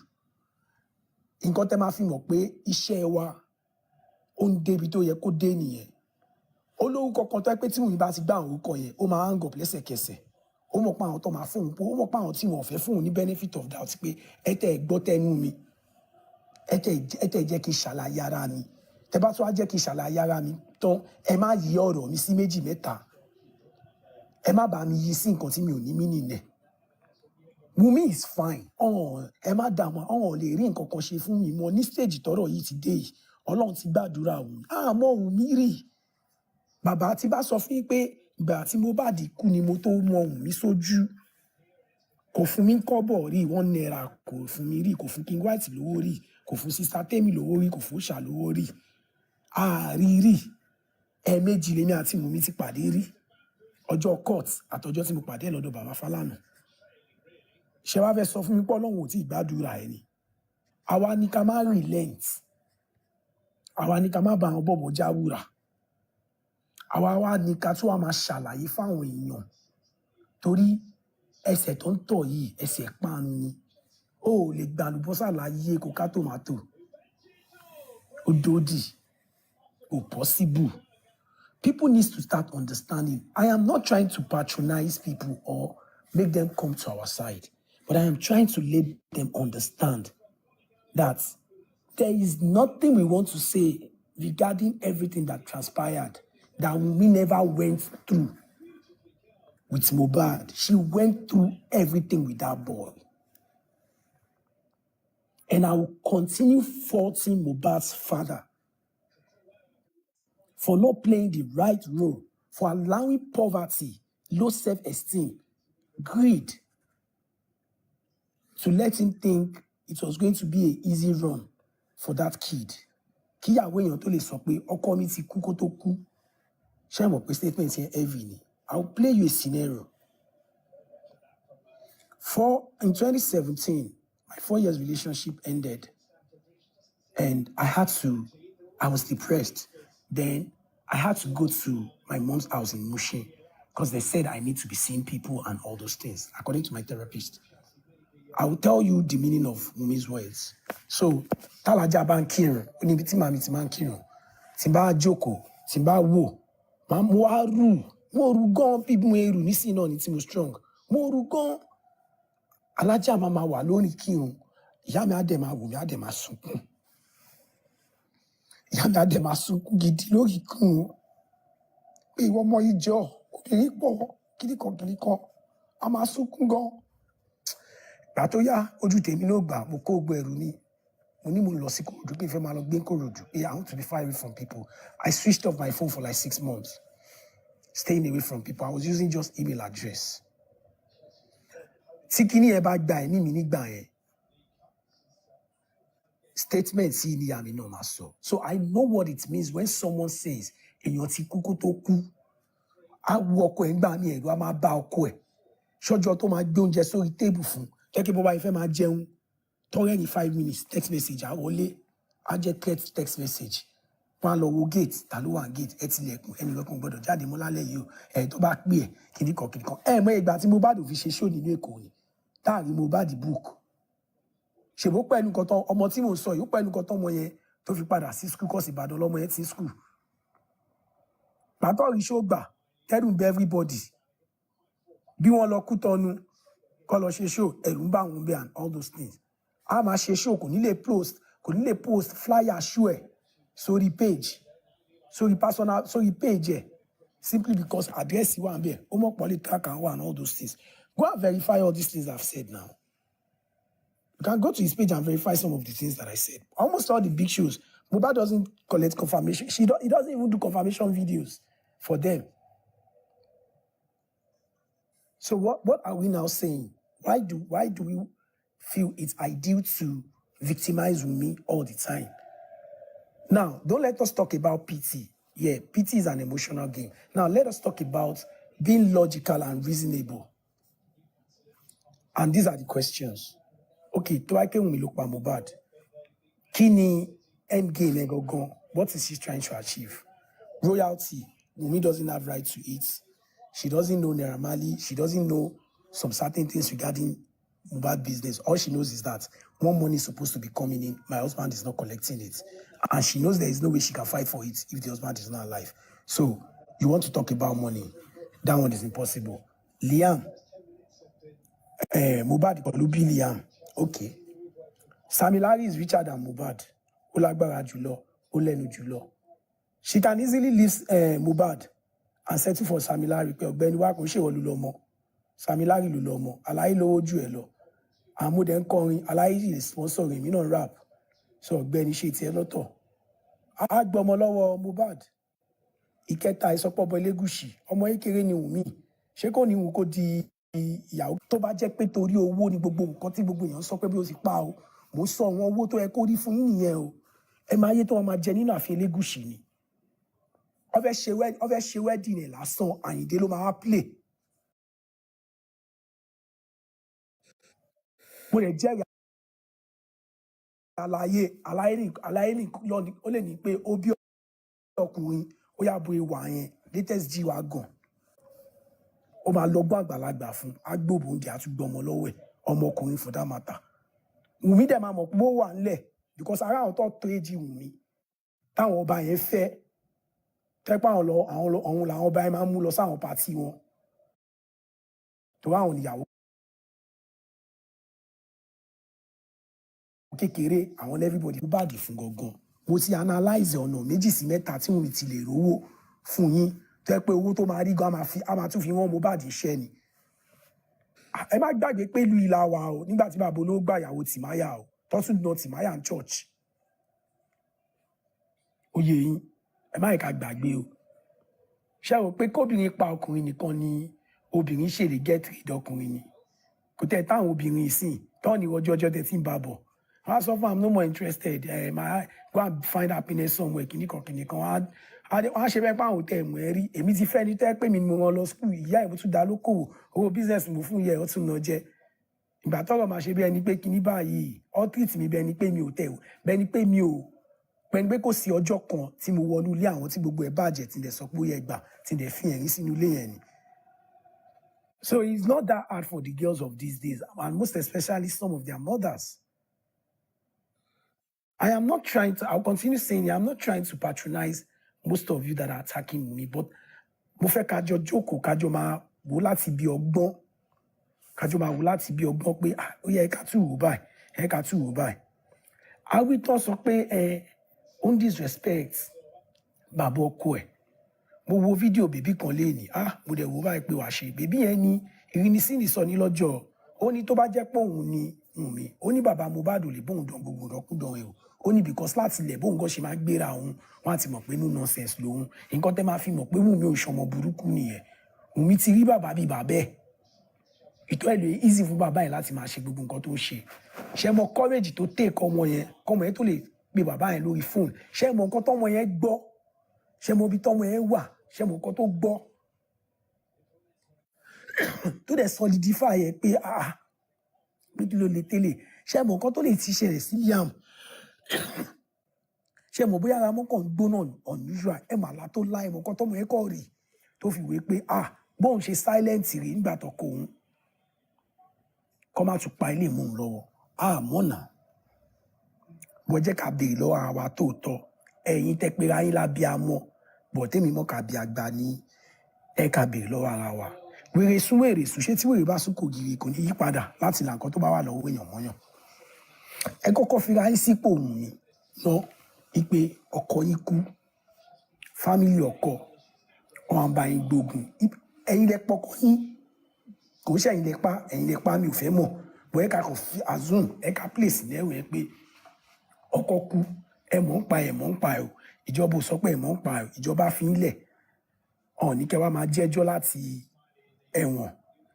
nǹkan tẹ́ máa fi mọ̀ pé iṣẹ́ wa ó ń débi tó yẹ kó dé nìyẹn olórúkọ kan tó yẹ pé tí Wùmí bá ti gbá àwọn orúkọ yẹn ó máa hang up lẹ́sẹ̀kẹsẹ̀ ó mọ̀ pé àwọn tó máa fóun ó mọ̀ pé àwọn tí wọ́n fẹ́ fóun ní benefit of doubt pé ẹ tẹ́ ẹ gbọ́ tẹnu mi ẹ tẹ́ ẹ jẹ́ kí n ṣàlàyé ara mi tẹ́ bá tún wá jẹ́ kí n ṣàlàyé ara mi tán ẹ má yí ọ̀rọ̀ mi sí méjì mẹ́ta ẹ má bá mi yí sí nǹkan tí mi ò ní mí nìyẹn Wùmí is fine ẹ má dààmú ọ̀hún lè rí nǹkan kan ṣe fún mi mọ́ ní stage tọ́rọ̀ yìí ti dé yìí Ọlọ́run ti gbàdúrà Wùmí àmọ́ Wùmí rí bàbá tí bá sọ fún yín pé ìgbà tí Mohbad kú ni mo tó mọ Wùmí sójú kò fún mi kọ́bọ̀ rí £1 kò fún mi rí kò fún King White lówó rí kò fún Sister Temi lówó rí kò fún Ṣà lówó rí àárí ẹ̀ẹ̀mejì lèmi àti Wùmí ti pàdé rí ọjọ́ court àtọjọ́ tí mo pàdé lọ́dọ̀ bàbá Fálànà ṣé wàá fẹ́ sọ fún mi pé Ọlọ́run ò tí ì gbàdúrà ẹ̀ ni àwa ni ká má relent àwa ni ká má bá àwọn bọ̀bọ̀ jáwúrà àwa wá ní ká tún wá máa ṣàlàyé fáwọn èèyàn torí ẹsẹ̀ tó ń tọ̀ yìí ẹsẹ̀ pánu ni ó lè gba àlùbọ́sà láyé kó ká tòmátò ó dòdì kò possible people need to start understanding I am not trying to patronize people or make them come to our side but I am trying to let them understand that there is nothing we want to say regarding everything that transpired that we never went through with Mohbad. She went through everything with that boy. And I will continue faulting Mohbad's father for not playing the right role, for allowing poverty, low self-esteem, greed, to let him think it was going to be an easy run for that kid. Kíyàwó èèyàn tó lè sọ pé ọkọ mi ti kú kó tó kú. Ṣé mo pe statement here heavy ni? I will play you a scenario. In 2017, my 4 years relationship ended, and I was depressed. Then I had to go to my mom's house in Mushin because they said I need to be seeing people and all those things, according to my therapist. I will tell you the meaning of Wumi's words. So, Talaja ban kirun, onibiti mami ti man kirun. Timba joko, timba wo. Ma mo aru, mo ru gan people mo eru nisi náà ni tí mo strong. Mo ru gan. Alájà mama wà lórí kirun. Ìyá mi á dẹ̀ máa wò mí, á dẹ̀ máa sunkún. Ìyá mi á dẹ̀ máa sunkún gidi lórí kirun. Pé ìwọ ọmọ yìí jọ, obìnrin pọ̀, kíníkan. A máa sunkún gan. Gbà tó yá ojú tèmi ló gbà mo kó gbọ́ ẹrù mi mo ní mo lọ sí Kòròdú pé ìfẹ́ máa lọ gbé Kòròdú pé I want to be far away from people. I switched off my phone for like 6 months, staying away from people. I was using just email address. Tí kíní ẹ bá gba ẹ̀mí mi nígbà yẹn statement sí ní àmì náà máa sọ. So I know what it means when someone says èèyàn ti kú kó tó kú. Á wo ọkọ ẹ̀ ń gbà mí ẹ̀rù á máa bá ọkọ ẹ̀. Ṣọ́jọ́ tó máa gbé oúnjẹ sórí tébù fún kẹ́kẹ́ bó bá ìfẹ́ máa jẹun tọ́rẹ́ ní 5 minutes text message àwọlé á jẹ́ clear text message wọ́n á lọ wo gate ta ló wà gate ẹ tilẹ̀kùn ẹnì kankan gbọ́dọ̀ jáde mọ́ lálẹ́ yìí o ẹ̀ tó bá pè ẹ̀ kìnnìkan mọ ìgbà tí Mohbad fi ṣe show nínú Èkó ni táàrí Mohbad book ṣèbó pẹ̀lú nǹkan tán ọmọ tí mò ń sọ yìí ó pẹ̀lú nǹkan tán ọmọ yẹn tó fi padà sí school kọ́sì Ìbàdàn lọ́mọ yẹn ti school pàtó rí show gbà tẹ́rù ń bẹ everybody bí wọ́n lọ kú tọ́nu kọ́ lọ ṣe show ẹ̀rù ń bá wọn bẹ́ẹ̀ and all those things a máa ṣe show kò ní lè post flyer show ẹ̀ sórí page sórí personal sórí page ẹ̀ simply because address wà bẹ́ẹ̀ ó mọ̀ pọ̀ lè track and wà and all those things go and verify all these things I've said now You can go to his page and verify some of the things that I said. Almost all the big shows, Mohbad doesn't collect confirmation. He doesn't even do confirmation videos for them. So what are we now saying? Why do we feel it's ideal to victimize Wunmi all the time? Now, don't let us talk about pity. Yeah, pity is an emotional game. Now, let us talk about being logical and reasonable. And these are the questions. Okay, to I can look at Mohbad. Kini end game ẹ gangan? What is she trying to achieve? Royalty. Wunmi doesn't have right to eat. She doesn't know Naira Marley. She doesn't know some certain things regarding Mohbad business. All she knows is that one money is supposed to be coming in. My husband is not collecting it. And she knows there is no way she can fight for it if the husband is not alive. So you want to talk about money. That one is impossible. Liam. Mohbad pẹ̀lú bí Liam. Okay. Sammy Larry is richer than Mohbad. Ó lágbára jùlọ, ó lẹ́nu jùlọ. She can easily leave Mohbad and settle for Sammy Larry. Pé ọ̀gbẹ́ni wa kò ṣe ìwọ ló lọ́mọ. Sammy Larry ló lọ́mọ. Aláyé lówó jù ẹ lọ. Àmúdẹ̀ ń kọrin. Aláyé yìí sponsor èmi náà rap. So ọ̀gbẹ́ni ṣe tiẹ̀ lọ́tọ̀. A gbọ́mọ lọ́wọ́ Mohbad. Ìkẹta ìsọpọ̀bọ Elégùṣì. Ọmọ kékeré ni Wunmi. Ṣé kò ní wù kó di ìyàwó tó bá jẹ́ pé torí owó ni gbogbo nǹkan tí gbogbo èèyàn sọ pé bí ó sì pa o. Mo sọ àwọn owó tó yẹ kó rí fún yín nìyẹn o. Ẹ máa yé tó wọn máa jẹ nínú ààfin Elégùṣì ni. Ó fẹ́ ṣe wedding ẹ̀ lásán, Àyìndé ló máa play. Mo lè jẹ́ àlàyé ní ó lè ní pé ó bí ọkùnrin ó yá bo ìwà yẹn latest G wa gan. Ó máa lọ́gbọ́n àgbàlagbà fún agbóbo oúnjẹ àtúgbọmọ lọ́wọ́ ẹ̀ ọmọkùnrin for that matter. Wunmi dẹ̀ máa mọ̀ pé ó wà ńlẹ̀ because ara àwọn tó èjì Wunmi táwọn ọba yẹn fẹ́ tẹ́pẹ́ àwọn làwọn ọba yẹn máa ń mú lọ sáwọn pàtí wọn tó àwọn ìyàwó kékeré àwọn everybody ló bàdì fún gangan. Mo ti analyze ọ̀nà méjì sí mẹ́ta tí Wunmi ti lè rówó fún yín tẹ́ pé owó tó máa rí gan a máa tún fi wọ́n Mohbad iṣẹ́ ni. Ẹ má gbàgbé pé ìlú ìlà wa o nígbà tí bàbá olówó gbà ìyàwó Tìmáyà o tọ́tún náà Tìmáyà ń church. Oyè yín ẹ má ìka gbàgbé o. Ṣé o pé kóbìnrin pa ọkùnrin nìkan ni obìnrin ṣe lè get rid ọkùnrin ni? Kò tẹ́ táwọn obìnrin ìsìn tọ́ ni ọjọ́ tẹ́ tí ń bá bọ̀. Wọ́n á sọ fún am no more interested. Go and find happiness somewhere kìnnìkan. Wọ́n á ṣe bẹ́ẹ̀ pé àwọn òtẹ́ ẹ̀mú ẹ rí. Èmi ti fẹ́ ní tẹ́ pé mi ni mo rán lọ school. Ìyá ìmú tún dá lókòwò. Owó business mo fún yẹ ọ́ tún náà jẹ. Ìgbà tọ́rọ̀ máa ṣe bí ẹni pé kíní báyìí. All treat mi bẹ́ẹ̀ ni pé mi ò tẹ̀ o. Bẹ́ẹ̀ ni pé mi ò. Bẹ́ẹ̀ ni pé kò sí ọjọ́ kan tí mo wọnú ilé àwọn tí gbogbo ẹ̀ bàjẹ́ tí ń dẹ̀ sọ pé ó yẹ gbà tí ń dẹ̀ fi ẹ̀rín sínú ilé yẹn ni. So it's not that hard for the girls of these days and most especially some of their mothers. I'll continue saying it, I'm not trying to patronize most of you that are attacking me, but mo fẹ́ kájọ jókòó, kájọ máa wò láti bí ọgbọ́n, pé ó yẹ ká tún wò báyìí, Àwítọ́ sọ pé on disrespect bàbá ọkọ ẹ̀. Mo wo fídíò bèbí kan léèní, mo dẹ̀ wò báyìí pé wàá ṣe bèbí yẹn ni ìrìnnìsí ní sọ ní lọ́jọ́. Ó ní tó bá jẹ́ pé òun ni Wunmi, ó ní bàbá Mohbad ò lè bóun dán gbogbo ìdọ́kúdán ẹ̀ o. Ó ní because láti ilẹ̀ bóun gan ṣe máa gbéra òun, wọ́n á ti mọ̀ pé no nonsense lòun. Nǹkan tẹ́ máa fi mọ̀ pé Wunmi ò ṣọmọ burúkú nìyẹn. Wunmi ti rí bàbá bíi bàbá ẹ̀. Ìtọ́ ẹ̀ lè easy fún bàbá yẹn láti máa ṣe gbogbo nǹkan tó ń ṣe. Ṣé mọ courage tó take ọmọ yẹn tó lè pe bàbá yẹn lórí fóònù? Ṣé mọ nǹkan tọ́mọ yẹn gbọ́? Ṣé mọ ibi tọ́mọ yẹn wà? Ṣé mọ nǹkan tó gbọ́? Tó dẹ̀ solidify ẹ pé pé kí ló lè tẹ́lẹ̀? Ṣé mọ nǹkan tó lè ti ṣẹlẹ̀ sí Liam? Ṣé mọ bóyá ara mọ́kàn ń gbóná unusual? Ẹ mà lá tó lá ẹ mọ nǹkan tọ́mọ yẹn kọ́ rí tó fi wé pé bóun ṣe silent rí nígbà tó kọ òun kọ́ má tún pa ilé mú un lọ́wọ́. Mọ̀nà wọ́n jẹ́ ká béèrè lọ́wọ́ ara wa tóòtọ́. Ẹ̀yin tẹ́ pé ráyín lábí amọ́ bọ̀ tèmi mọ́ ká bí àgbà ní ká béèrè lọ́wọ́ ara wa. Wèrè sún ṣé tí wèrè bá sún kò gírí kò ní yí padà láti là nǹkan tó bá wà lọ́wọ́ èèyàn mọ́yàn. Ẹ kọ́kọ́ fi ráyín sípò Wunmi ná ipe ọkọ yín kú fámìlì ọkọ ọ̀hún bá yín gbógun. Ẹ̀yin lẹ pọkọ yín kò ṣe ẹ̀yin lẹ pa mi ò fẹ́ mọ̀ bọ́ ẹ ká kàn fi assume ẹ ká place lẹ́rù ẹ pé ọkọ kú ẹ mọ̀ ń pa ẹ̀ o ìjọba ò sọ pé ẹ mọ̀ ń pa ẹ̀ o ìjọba fi ń lẹ̀ ọ̀n ní kẹ́ wá máa jẹ́jọ́ láti ẹ̀wọ̀n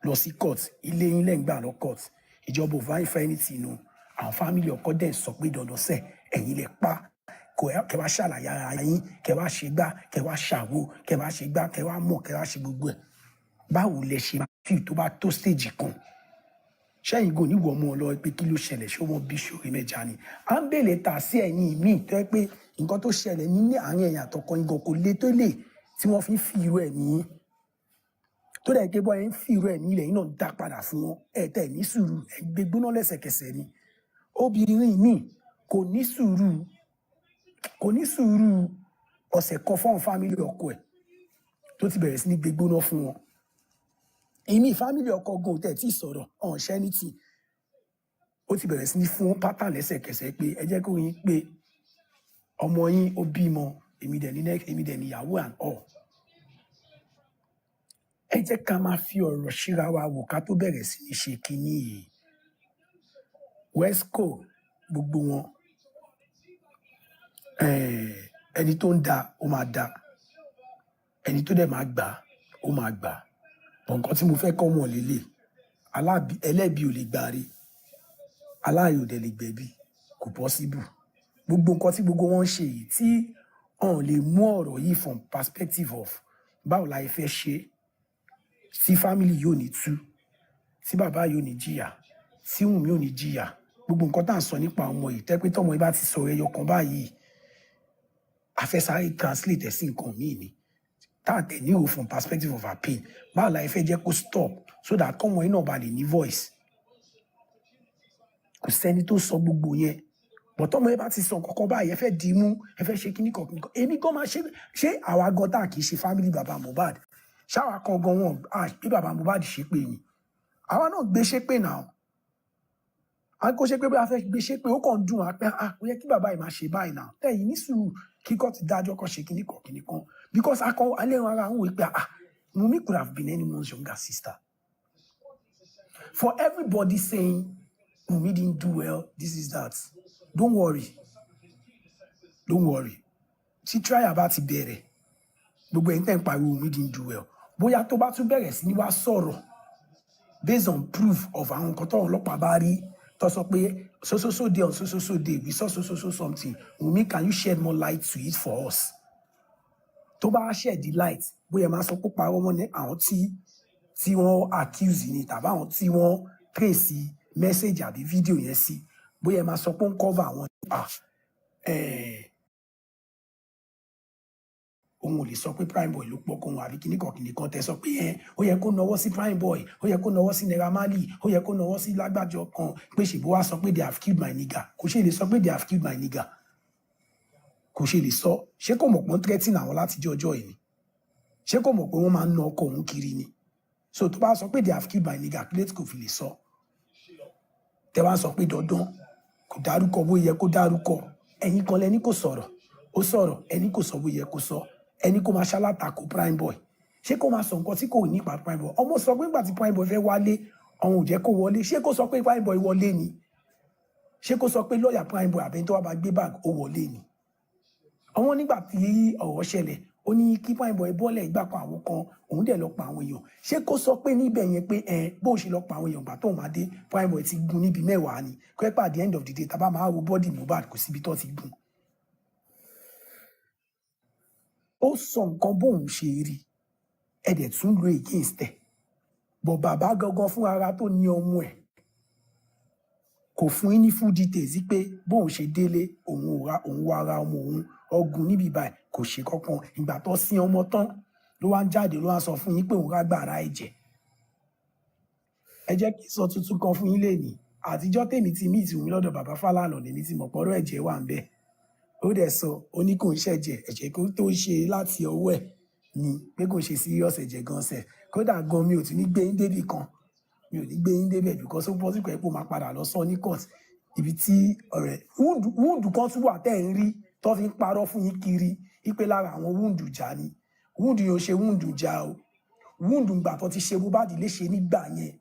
lọ sí court ilé yín lẹ́yìn gbà lọ court ìjọba ò fáyín fẹ́ ní tìǹú àwọn fámìlì ọkọ dẹ̀ sọ pé dandan sẹ̀ ẹ̀yin lẹ pa kẹ́ wá ṣàlàyé ara yín kẹ́ wá ṣe gbá kẹ́ wá ṣàwo kẹ́ wá ṣe gbá kẹ́ wá mọ̀ kẹ́ wá ṣe gbogbo ẹ̀ báwo lẹ ṣe máa fi tó bá tó stage kan sẹ́yìn gò níwọ̀ ọmọ lọ pé kí ló ṣẹlẹ̀ ṣé wọ́n bí ṣòrí mẹ́ja ni à ń bèèrè tà sí ẹ̀yìn míì tó yẹ pé nǹkan tó ṣẹlẹ̀ ní àárín ẹ̀yìn àtọkọ yín gan kò lè tó lè tí wọ́n fi ń fi irú ẹ̀mí yín tó dẹ̀ ké bọ́ ẹ̀ ń fi irú ẹ̀mí ilẹ̀ yín náà dá padà fún wọn ẹ̀ tẹ̀ ní sùúrù ẹ̀ gbé gbóná lẹ́sẹ̀kẹsẹ̀ ni obìnrin míì kò ní sùúrù ọ̀sẹ̀ kan fún fámìlì ọkọ ẹ̀ tó ti bẹ̀rẹ̀ sí ní gbé gbóná fún wọn èmi fámìlì ọkọ gan tẹ̀ tí sọ̀rọ̀ ọ̀nṣẹ́ ní tì ó ti bẹ̀rẹ̀ sí ní fún pátá lẹ́sẹ̀kẹsẹ̀ pé ẹ jẹ́ kó yín pé ọmọ yín ó bímọ èmi dẹ̀ níyàwó and all ẹ jẹ́ ká máa fi ọ̀rọ̀ síra wa wò ká tó bẹ̀rẹ̀ sí ní ṣe kínní yìí wesco gbogbo wọn ẹni tó ń da ó máa da ẹni tó dẹ̀ máa gbà ó máa gbà nǹkan tí mo fẹ́ kọ́ mọ̀ lélẹ̀ ẹlẹ́bi ò lè gbàre aláàyò dẹ̀ lè gbẹ̀bí kò possible gbogbo nǹkan tí gbogbo wọn ń ṣe yìí tí wọn lè mú ọ̀rọ̀ yìí from perspective of báwo la fẹ́ ṣe tí family yóò ní tú tí bàbá yóò ní jìyà tí wùn yóò ní jìyà gbogbo nǹkan tá à ń sọ nípa ọmọ yìí tẹ́ pé tọmọ yìí bá ti sọ ẹyọ kan báyìí afẹ́sáré translate ẹ̀ sí nǹkan míì ni that they knew from perspective of her pain báwo la fẹ́ jẹ́ kó stop so that kọ́mọ yín náà bá lè ní voice kò sẹ́ni tó sọ gbogbo yẹn but tọ́mọ yẹn bá ti sọ kọ́kọ́ báyìí ẹ fẹ́ dì í mú ẹ fẹ́ ṣe kíní kọ̀ọ̀kan èmi gan máa ṣe àwa gan tá kì í ṣe family baba Mohbad ṣáwa kan gan wọn bí baba Mohbad ṣe pé ni àwa náà gbé ṣépè náà a kò ṣe pé bí a fẹ́ gbé ṣépè ó kàn ń dùn wá pé ó yẹ kí bàbá yìí máa ṣe báyìí náà tẹ̀yìn ní sùúrù kíkọ́ ti dájọ́ kan ṣe kíní kan because alẹ́ wọn ara ń wò pé Wunmi could have been anyone's younger sister for everybody saying Wunmi didn't do well this is that don't worry tí trial bá ti bẹ̀rẹ̀ gbogbo ẹ̀yin tẹ́ ń pariwo Wunmi didn't do well bóyá tó bá tún bẹ̀rẹ̀ sí ní wá sọ̀rọ̀ based on proof of àwọn nǹkan tó ọlọ́pàá bá rí tó sọ pé so day on so day we saw so something Wunmi can you shed more light to it for us tó bá shed the light bóyá máa sọ pé parọ́ wọn ní àwọn tí wọ́n accuse ni tàbí àwọn tí wọ́n trace message àbí fídíò yẹn sí bóyá máa sọ pé ń cover àwọn òun ò lè sọ pé Primeboy ló pọ̀ kóhun àbí kìnnìkan tẹ sọ pé ó yẹ kó nawọ́ sí Primeboy ó yẹ kó nawọ́ sí Naira Marley ó yẹ kó nawọ́ sí lágbájọ kan pé ṣèbó wá sọ pé they have killed my nigga kò ṣe lè sọ pé they have killed my nigga kò ṣe lè sọ ṣé kò mọ̀ pé wọ́n threaten àwọn láti ọjọ́ yìí ni ṣé kò mọ̀ pé wọ́n máa ń na ọkọ òun kiri ni so tó bá sọ pé they have killed my nigga kílẹ̀tì kò fi lè sọ tẹ wá sọ pé dandan kò dárúkọ bó yẹ kó dárúkọ ẹ̀yin kan lẹni kò sọ̀rọ̀ ó sọ̀rọ̀ ẹni kò sọ bó yẹ kó sọ ẹni kó máa ṣalátakò Primeboy ṣé kó máa sọ nǹkan tí kò nípa Primeboy ọmọ sọ pé nígbà tí Primeboy fẹ́ wálé ọ̀hún ò jẹ́ kó wọlé ṣé kó sọ pé Primeboy wọlé ni ṣé kó sọ pé lọ́ọ̀yà Primeboy àbẹ́ni tó wà bá gbé bag ó wọlé ni àwọn nígbà tí ọ̀rọ̀ ṣẹlẹ̀ ó ní kí Primeboy bọ́ọ̀lẹ̀ ìgbà kan àwọn kan òun dẹ̀ lọ pa àwọn èèyàn ṣé kó sọ pé níbẹ̀ yẹn pé bó ṣe lọ pa àwọn èèyàn gbà tóun máa dé Primeboy ti gun níbi 10 ni kó ẹ pa at the end of the day tá bá máa wo bọ́ọ̀dì Mohbad kò síbi tó ti gun ó sọ nǹkan bóun ṣe rí ẹ̀dẹ̀ tún lo against ẹ̀ bọ̀ bàbá gangan fún ara tó ní ọmọ ẹ̀ kò fún yín ní full details pé bóun ṣe délé òun wá ara ọmọ òun ọgùn níbi báyìí kò ṣe kankan ìgbà tó sin ọmọ tán ló wá ń jáde ló wá sọ fún yín pé òun rá gbàrà ẹ̀jẹ̀ ẹ jẹ́ kí n sọ tuntun kan fún yín lẹ́nìí àtijọ́ tèmi ti mí ìtìwọ̀n lọ́dọ̀ bàbá Fálànà lèmi ti mọ̀ pọ̀rọ̀ ẹ̀jẹ̀ wà ń bẹ̀ ó dẹ̀ sọ ó ní kò ń ṣẹ̀jẹ̀ ẹ̀jẹ̀ kó tó ṣe láti ọwọ́ ẹ̀ ni pé kò ṣe serious ẹ̀jẹ̀ gan sẹ̀ kódà gan mi ò tún ní gbé yín débì kan mi ò ní gbé yín débẹ̀ because ó pọ́ sí pé kó máa padà lọ sọ ní court ibi tí ọ̀rẹ́ wúndù kan tún wà tẹ́ ń rí tó fi ń parọ́ fún yín kiri ipe lára àwọn wúndù jà ni wúndù yóò ṣe wúndù jà o wúndù gbà tó ti ṣe Mohbad léṣe nígbà yẹn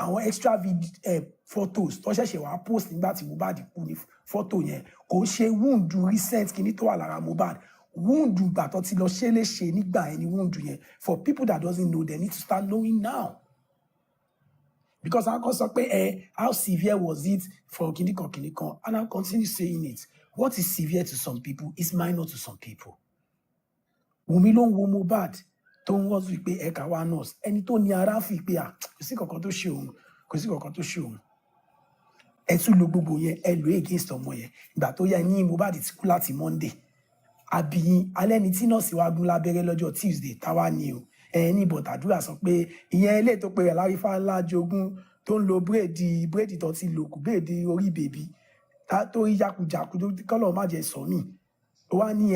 àwọn extra photos tó ṣẹ̀ṣẹ̀ wá post nígbà tí Mohbad kú ní photo yẹn kò ṣe wound recent kìíní tó wà lára Mohbad wound ìgbà tó ti lọ ṣe léṣe nígbà yẹn ni wound yẹn for people that doesn't know they need to start knowing now because I can sọ pé how severe was it for kìíní kan and I continue saying it what is severe to some people is minor to some people. Wùmí ló ń wo Mohbad tó ń wọ́n sí pé ẹ̀ka wa nurse ẹni tó ní ara fi pé kò sí kankan tó ṣe òun kò sí kankan tó ṣe òun ẹ tún lo gbogbo yẹn ẹ lò against ọmọ yẹn ìgbà tó yẹ ní Mohbad ti kú láti Monday àbíyín alẹ́ ni tí nọ́ọ̀sì wa gún lábẹ́rẹ́ lọ́jọ́ Tuesday táwa ni o ní bọ̀tàdúrà sọ pé ìyẹn ilé tó pe rẹ̀ lárífà ńlá jogún tó ń lo búrẹ́dì tó ti lò kù búrẹ́dì orí bèbí tó rí jákujàku tó kọ́lọ̀ má jẹ sọ mí ó wá ní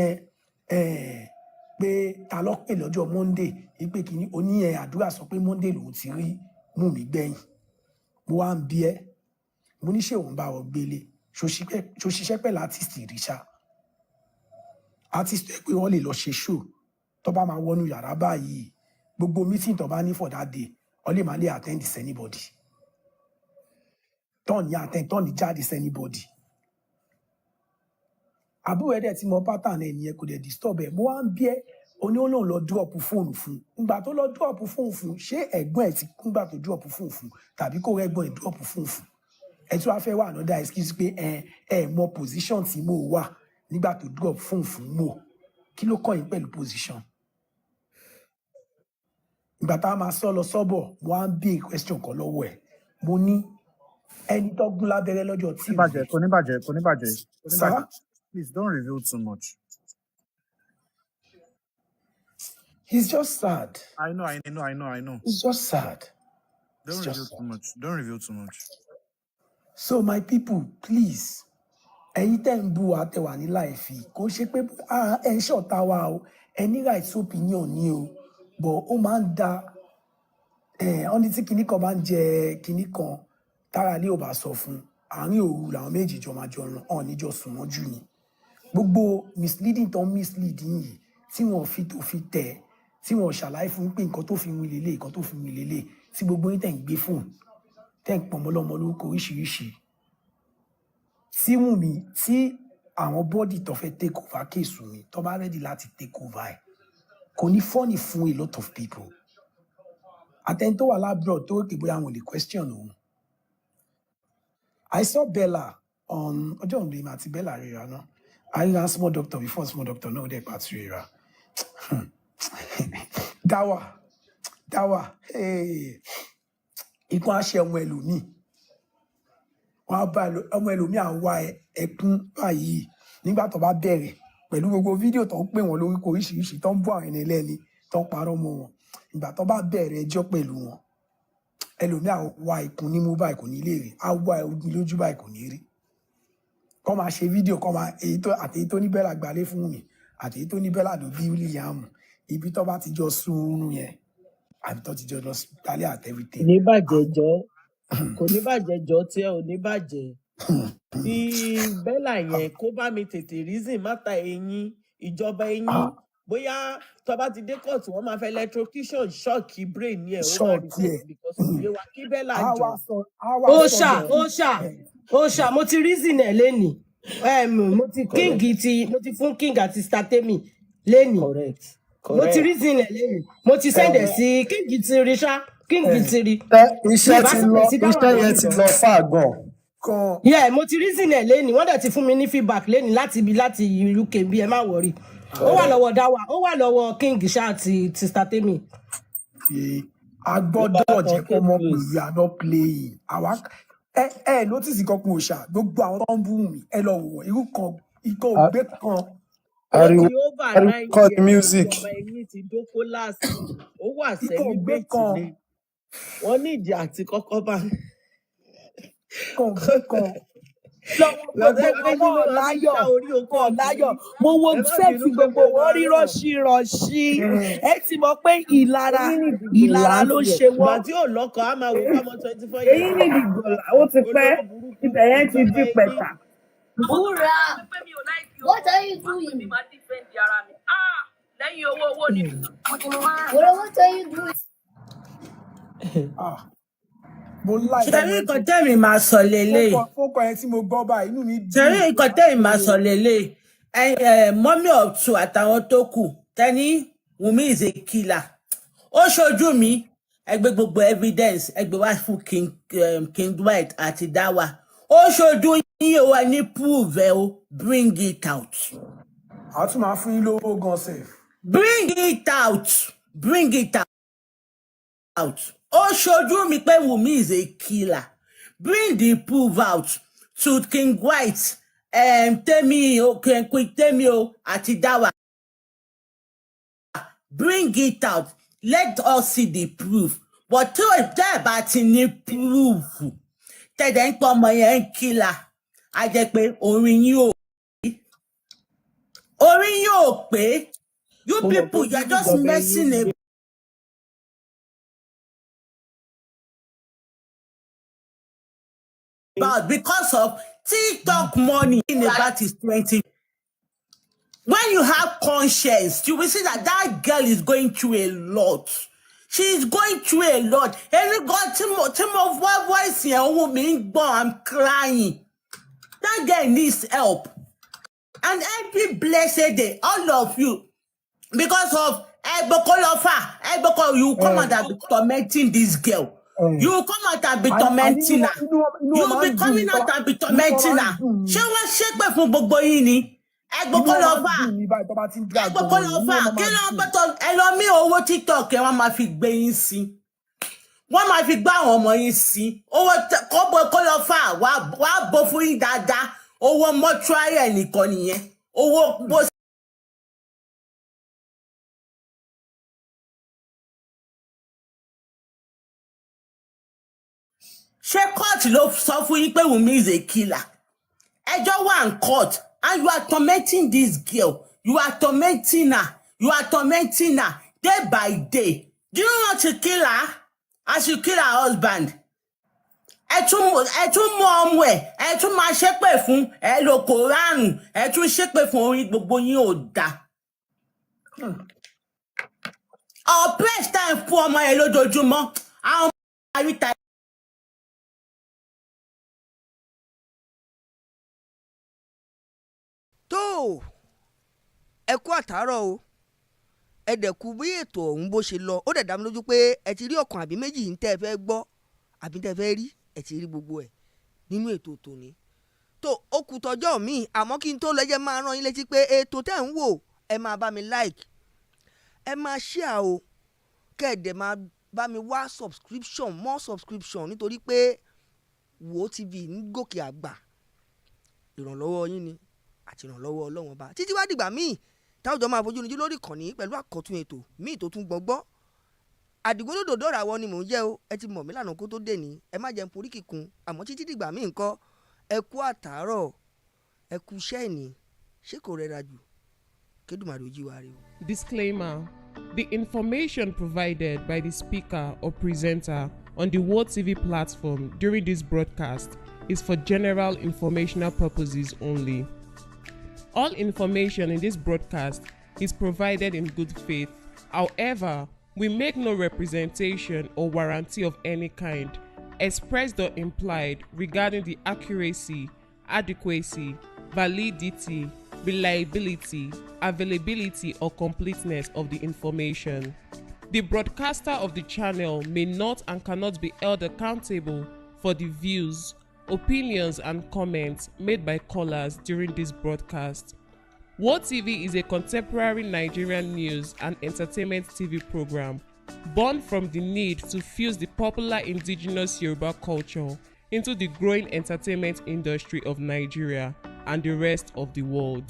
pé ta ló pè lọ́jọ́ Monday ìpè kìíní oníyẹn àdúrà sọ pé Monday lòun ti rí mú mi gbẹ̀yìn mo wá ń bí mo ní ṣé òun bá ọ gbélé ṣòṣìṣẹ́ pẹ̀lú artist ìrìṣà artist ẹ pé wọ́n lè lọ ṣe show tó bá máa wọnú yàrá báyìí gbogbo meeting tó bá ní for that day wọ́n lè máa lè attend to anybody tó ní attend tó ní jáde to anybody àbúrò ẹ̀dẹ̀ tí mo pattern ẹ̀ nìyẹn kò dẹ̀ disturb ẹ̀ mo wá ń bí oní olóhùn lọ drop fóònù fún ìgbà tó lọ drop fóònù fún ṣé ẹ̀gbọ́n ẹ̀ ti kúngbà tó drop fóònù fún tàbí kó rẹ́gbọ́n ẹ̀ drop fóònù fún ẹ̀ tí wàá fẹ́ wà another excuse pé ẹ mọ position tí mo wà nígbà tó drop fóònù fún mo kí ló kọ́ yín pẹ̀lú position ìgbà tá a máa sọ lọ sọ́bọ̀ mo á ń bí question kan lọ́wọ́ ẹ̀ mo ní ẹni tó gún lábẹ́rẹ́ lọ́jọ́ tí kò ní bàjẹ́. Please don't reveal too much. He's just sad. I know. It's just sad. Don't reveal too much. So my people, please, ẹ̀yin tẹ́ ń bú wa tẹ́ wà ní láìfi kò ṣe pé ẹ ń ṣọ̀tá wa o ẹ ní right opinion ni o but ó máa ń da ọ́n ní tí kinní kan bá ń jẹ kinní kan tára lé ò bá sọ fún àárín òru làwọn méjì jọ máa jọ ràn ọ́n níjọ sùn wọ́n jù ni gbogbo misleading tó ń misleading yìí tí wọ́n fi tó fi tẹ̀ tí wọ́n ṣàlàyé fún pé nǹkan tó fi wí lélẹ̀ nǹkan tó fi wí lélẹ̀ tí gbogbo yín tẹ̀ ń gbé fóònù tẹ̀ ń pọ̀n mọ́lọ́mọ lórúkọ oríṣiríṣi tí Wùmí tí àwọn bọ́dì tó fẹ́ take over kéèsù mi tó bá ready láti take over ẹ̀ kò ní fọ́ọ̀nì fún a lot of people àtẹni tó wà lábúrò tó rò pé bóyá àwọn lè question òun. I saw Bella on ọjọ́ òǹdè ìmọ̀ àti Bella ríra náà I ran small doctor before small doctor náà ó dẹ̀ pàtó ríra dáwà ikú àṣẹ ọmọ ẹlòmíì wọn á bá ọmọ ẹlòmíì à ń wá ẹkún báyìí nígbà tó bá bẹ̀rẹ̀ pẹ̀lú gbogbo fídíò tó ń pè wọ́n lórúkọ oríṣiríṣi tó ń bọ́ àwọn ẹni ẹlẹ́ni tó ń parọ́ mọ́ wọn ìgbà tó bá bẹ̀rẹ̀ ẹjọ́ pẹ̀lú wọn ẹlòmíì à ń wá ikùn nímú báyìí kò ní lè rí á wá ogun lójú báyìí kò ní rí kọ́ máa ṣe fídíò kọ́ máa àtèyí tó ní Bella gbalé fún mi àtèyí tó ní Bella ló bí William ibi tó bá ti jọ sun oorun yẹn àbí tó ti jọ lọ gbalé at everything. ní bàjẹ́ jọ kò ní bàjẹ́ jọ tí ẹ ò ní bàjẹ́ tí Bella yẹn kó bá mi tètè reason máta eyín ìjọba eyín bóyá tó bá ti dé kóòtù wọn máa fẹ́ electrocution ṣọ́ọ̀kì brain yẹn ó máa reason because òye wa kí Bella jọ. ó ṣà mo ti reason ẹ lẹ́nìí mo ti fún King àti Statemi lẹ́nìí mo ti reason ẹ lẹ́nìí mo ti send ẹ sí King ti rí ṣá King ti rí. iṣẹ́ yẹn ti lọ fà gan. mo ti reason ẹ lẹ́nìí wọ́n dẹ̀ ti fún mi ní feedback lẹ́nìí láti UK bí ẹ má wọrí ó wà lọ́wọ́ dáwà ó wà lọ́wọ́ King ṣá ti Statemi. a gbọ́dọ̀ jẹ́ kó mọ̀ pé we are not playing àwa notice kankan òòṣà gbogbo àwọn tó ń bú mi ẹ lọ wò irú kan ikọ̀ ògbé kan. ariwo cut music. ẹ̀yìn ti dókó láàsì ó wà sẹ́yìn méjì ni wọ́n ní ìdí àti kọ́kọ́ bá. láyọ̀ mo wo sẹ́ẹ̀tì gbogbo wọn rí rọ́ṣírọ́ṣí ẹ ti mọ̀ pé ìlara ló ṣe wọ́n. màtí ò lọ́kọ̀ á máa wò fámọ́ 24 years. èyí ni ìgbọ̀lá ó ti pẹ́ ibẹ̀ yẹn ti di pẹ̀tà. Búra, what are you doing? Búra, what are you doing? Ṣẹ̀rí nǹkan tẹ́mi máa sọ lélẹ̀. Fókọ̀ yẹn tí mo gbọ́ báyìí inú mi dùn. Ṣẹ̀rí nǹkan tẹ́mi máa sọ lélẹ̀. Mọ́mí ọ̀tún àtàwọn tó kù tẹ́ni Wunmi is a killer. Ó ṣojú mi ẹgbẹ́ gbogbo evidence ẹgbẹ́ wá fún King Dwight àti Dawa. Ó ṣojú yín o wà ní prove ẹ o bring it out. A tún máa fún yín lówó gan sef. Bring it out. Bring it out. Ó ṣojú mi pé Wunmi is a killer. Bring the proof out to King White, Temi o, àti Dawa. Bring it out. Let us see the proof. But tí ó jẹ́ bá ti ní proof, tẹ̀dẹ̀ ń pọ̀ ọmọ yẹn killer. A jẹ́ pé orin yóò pé. You people, you're just messing about because of TikTok money in about is 20. When you have conscience, you will see that that girl is going through a lot. She's going through a lot. And God, Timo, what voice here? I'm crying. That girl needs help. And every blessed day, all of you, because of Ebokolofa, you come out and be tormenting this girl. You come out and be tormenting her. You be coming out and be tormenting her. She was shaking from Boboini. Ebokolofa, kí ló ń bọ́tọ̀ ẹ lọ mí owó TikTok ẹ wọ́n máa fi gbé yín sí. Wọ́n máa fi gbá àwọn ọmọ yín sí. Owó Ebokolofa wàá bọ́ fún yín dáadáa. Owó mọ́túárì ẹnìkan nìyẹn. Owó bó. Ṣé court ló sọ fún yín pé Wunmi is a killer? Ẹjọ́ wà in court and you are tormenting this girl. You are tormenting her. You are tormenting her day by day. Do you want to kill her as you kill her husband? Ẹ tún mú ọmọ ẹ tún máa ṣépè fún ẹ lo Kòránù ẹ tún ṣépè fún orí gbogbo yín ò dá. Oppress time fún ọmọ ẹ lójoojúmọ́. Àwọn ọmọ àríta. tó ẹ kú àtàárọ̀ o ẹ dẹ̀kú bí ètò ọ̀hún bó ṣe lọ ó dẹ̀ dá mi lójú pé ẹ ti rí ọ̀kan àbí méjì ń tẹ́ ẹ fẹ́ gbọ́ àbí tẹ́ ẹ fẹ́ rí ẹ ti rí gbogbo ẹ̀ nínú ètò tòní. tó ó kù tọjọ́ mi àmọ́ kí n tó lọ jẹ́ máa rán yín létí pé ètò tẹ́ ń wò ẹ máa bá mi like ẹ máa share o kẹ́ẹ̀dẹ̀ máa bá mi wá subscription more subscription nítorí pé Wo TV ń gòkè àgbà ìrànlọ́wọ́ yín ni àti ìrànlọ́wọ́ Ọlọ́run Ọba títí wá dìgbà míì táwùjọ máa fojú níjú lórí ìkànnì pẹ̀lú àkọ́tún ètò míì tó tún gbọ́gbọ́ àdìgbòlódò dọ́ra wọn ni mò ń jẹ́ o ẹ ti mọ̀ mí lànà kó tó dé ní ẹ má jẹun porí kíkun àmọ́ títí dìgbà míì ńkọ́ ẹ kú àtàárọ̀ ẹ kú iṣẹ́ ìní ṣé kò rẹra jù kédùmarè ojú wa rè o. Disclaimer: the information provided by the speaker or presenter on the World TV platform during this broadcast is for general informational purposes only. All information in this broadcast is provided in good faith. However, we make no representation or warranty of any kind, expressed or implied, regarding the accuracy, adequacy, validity, reliability, availability, or completeness of the information. The broadcaster of the channel may not and cannot be held accountable for the views, opinions, and comments made by callers during this broadcast. World TV is a contemporary Nigerian news and entertainment TV program born from the need to fuse the popular indigenous Yoruba culture into the growing entertainment industry of Nigeria and the rest of the world.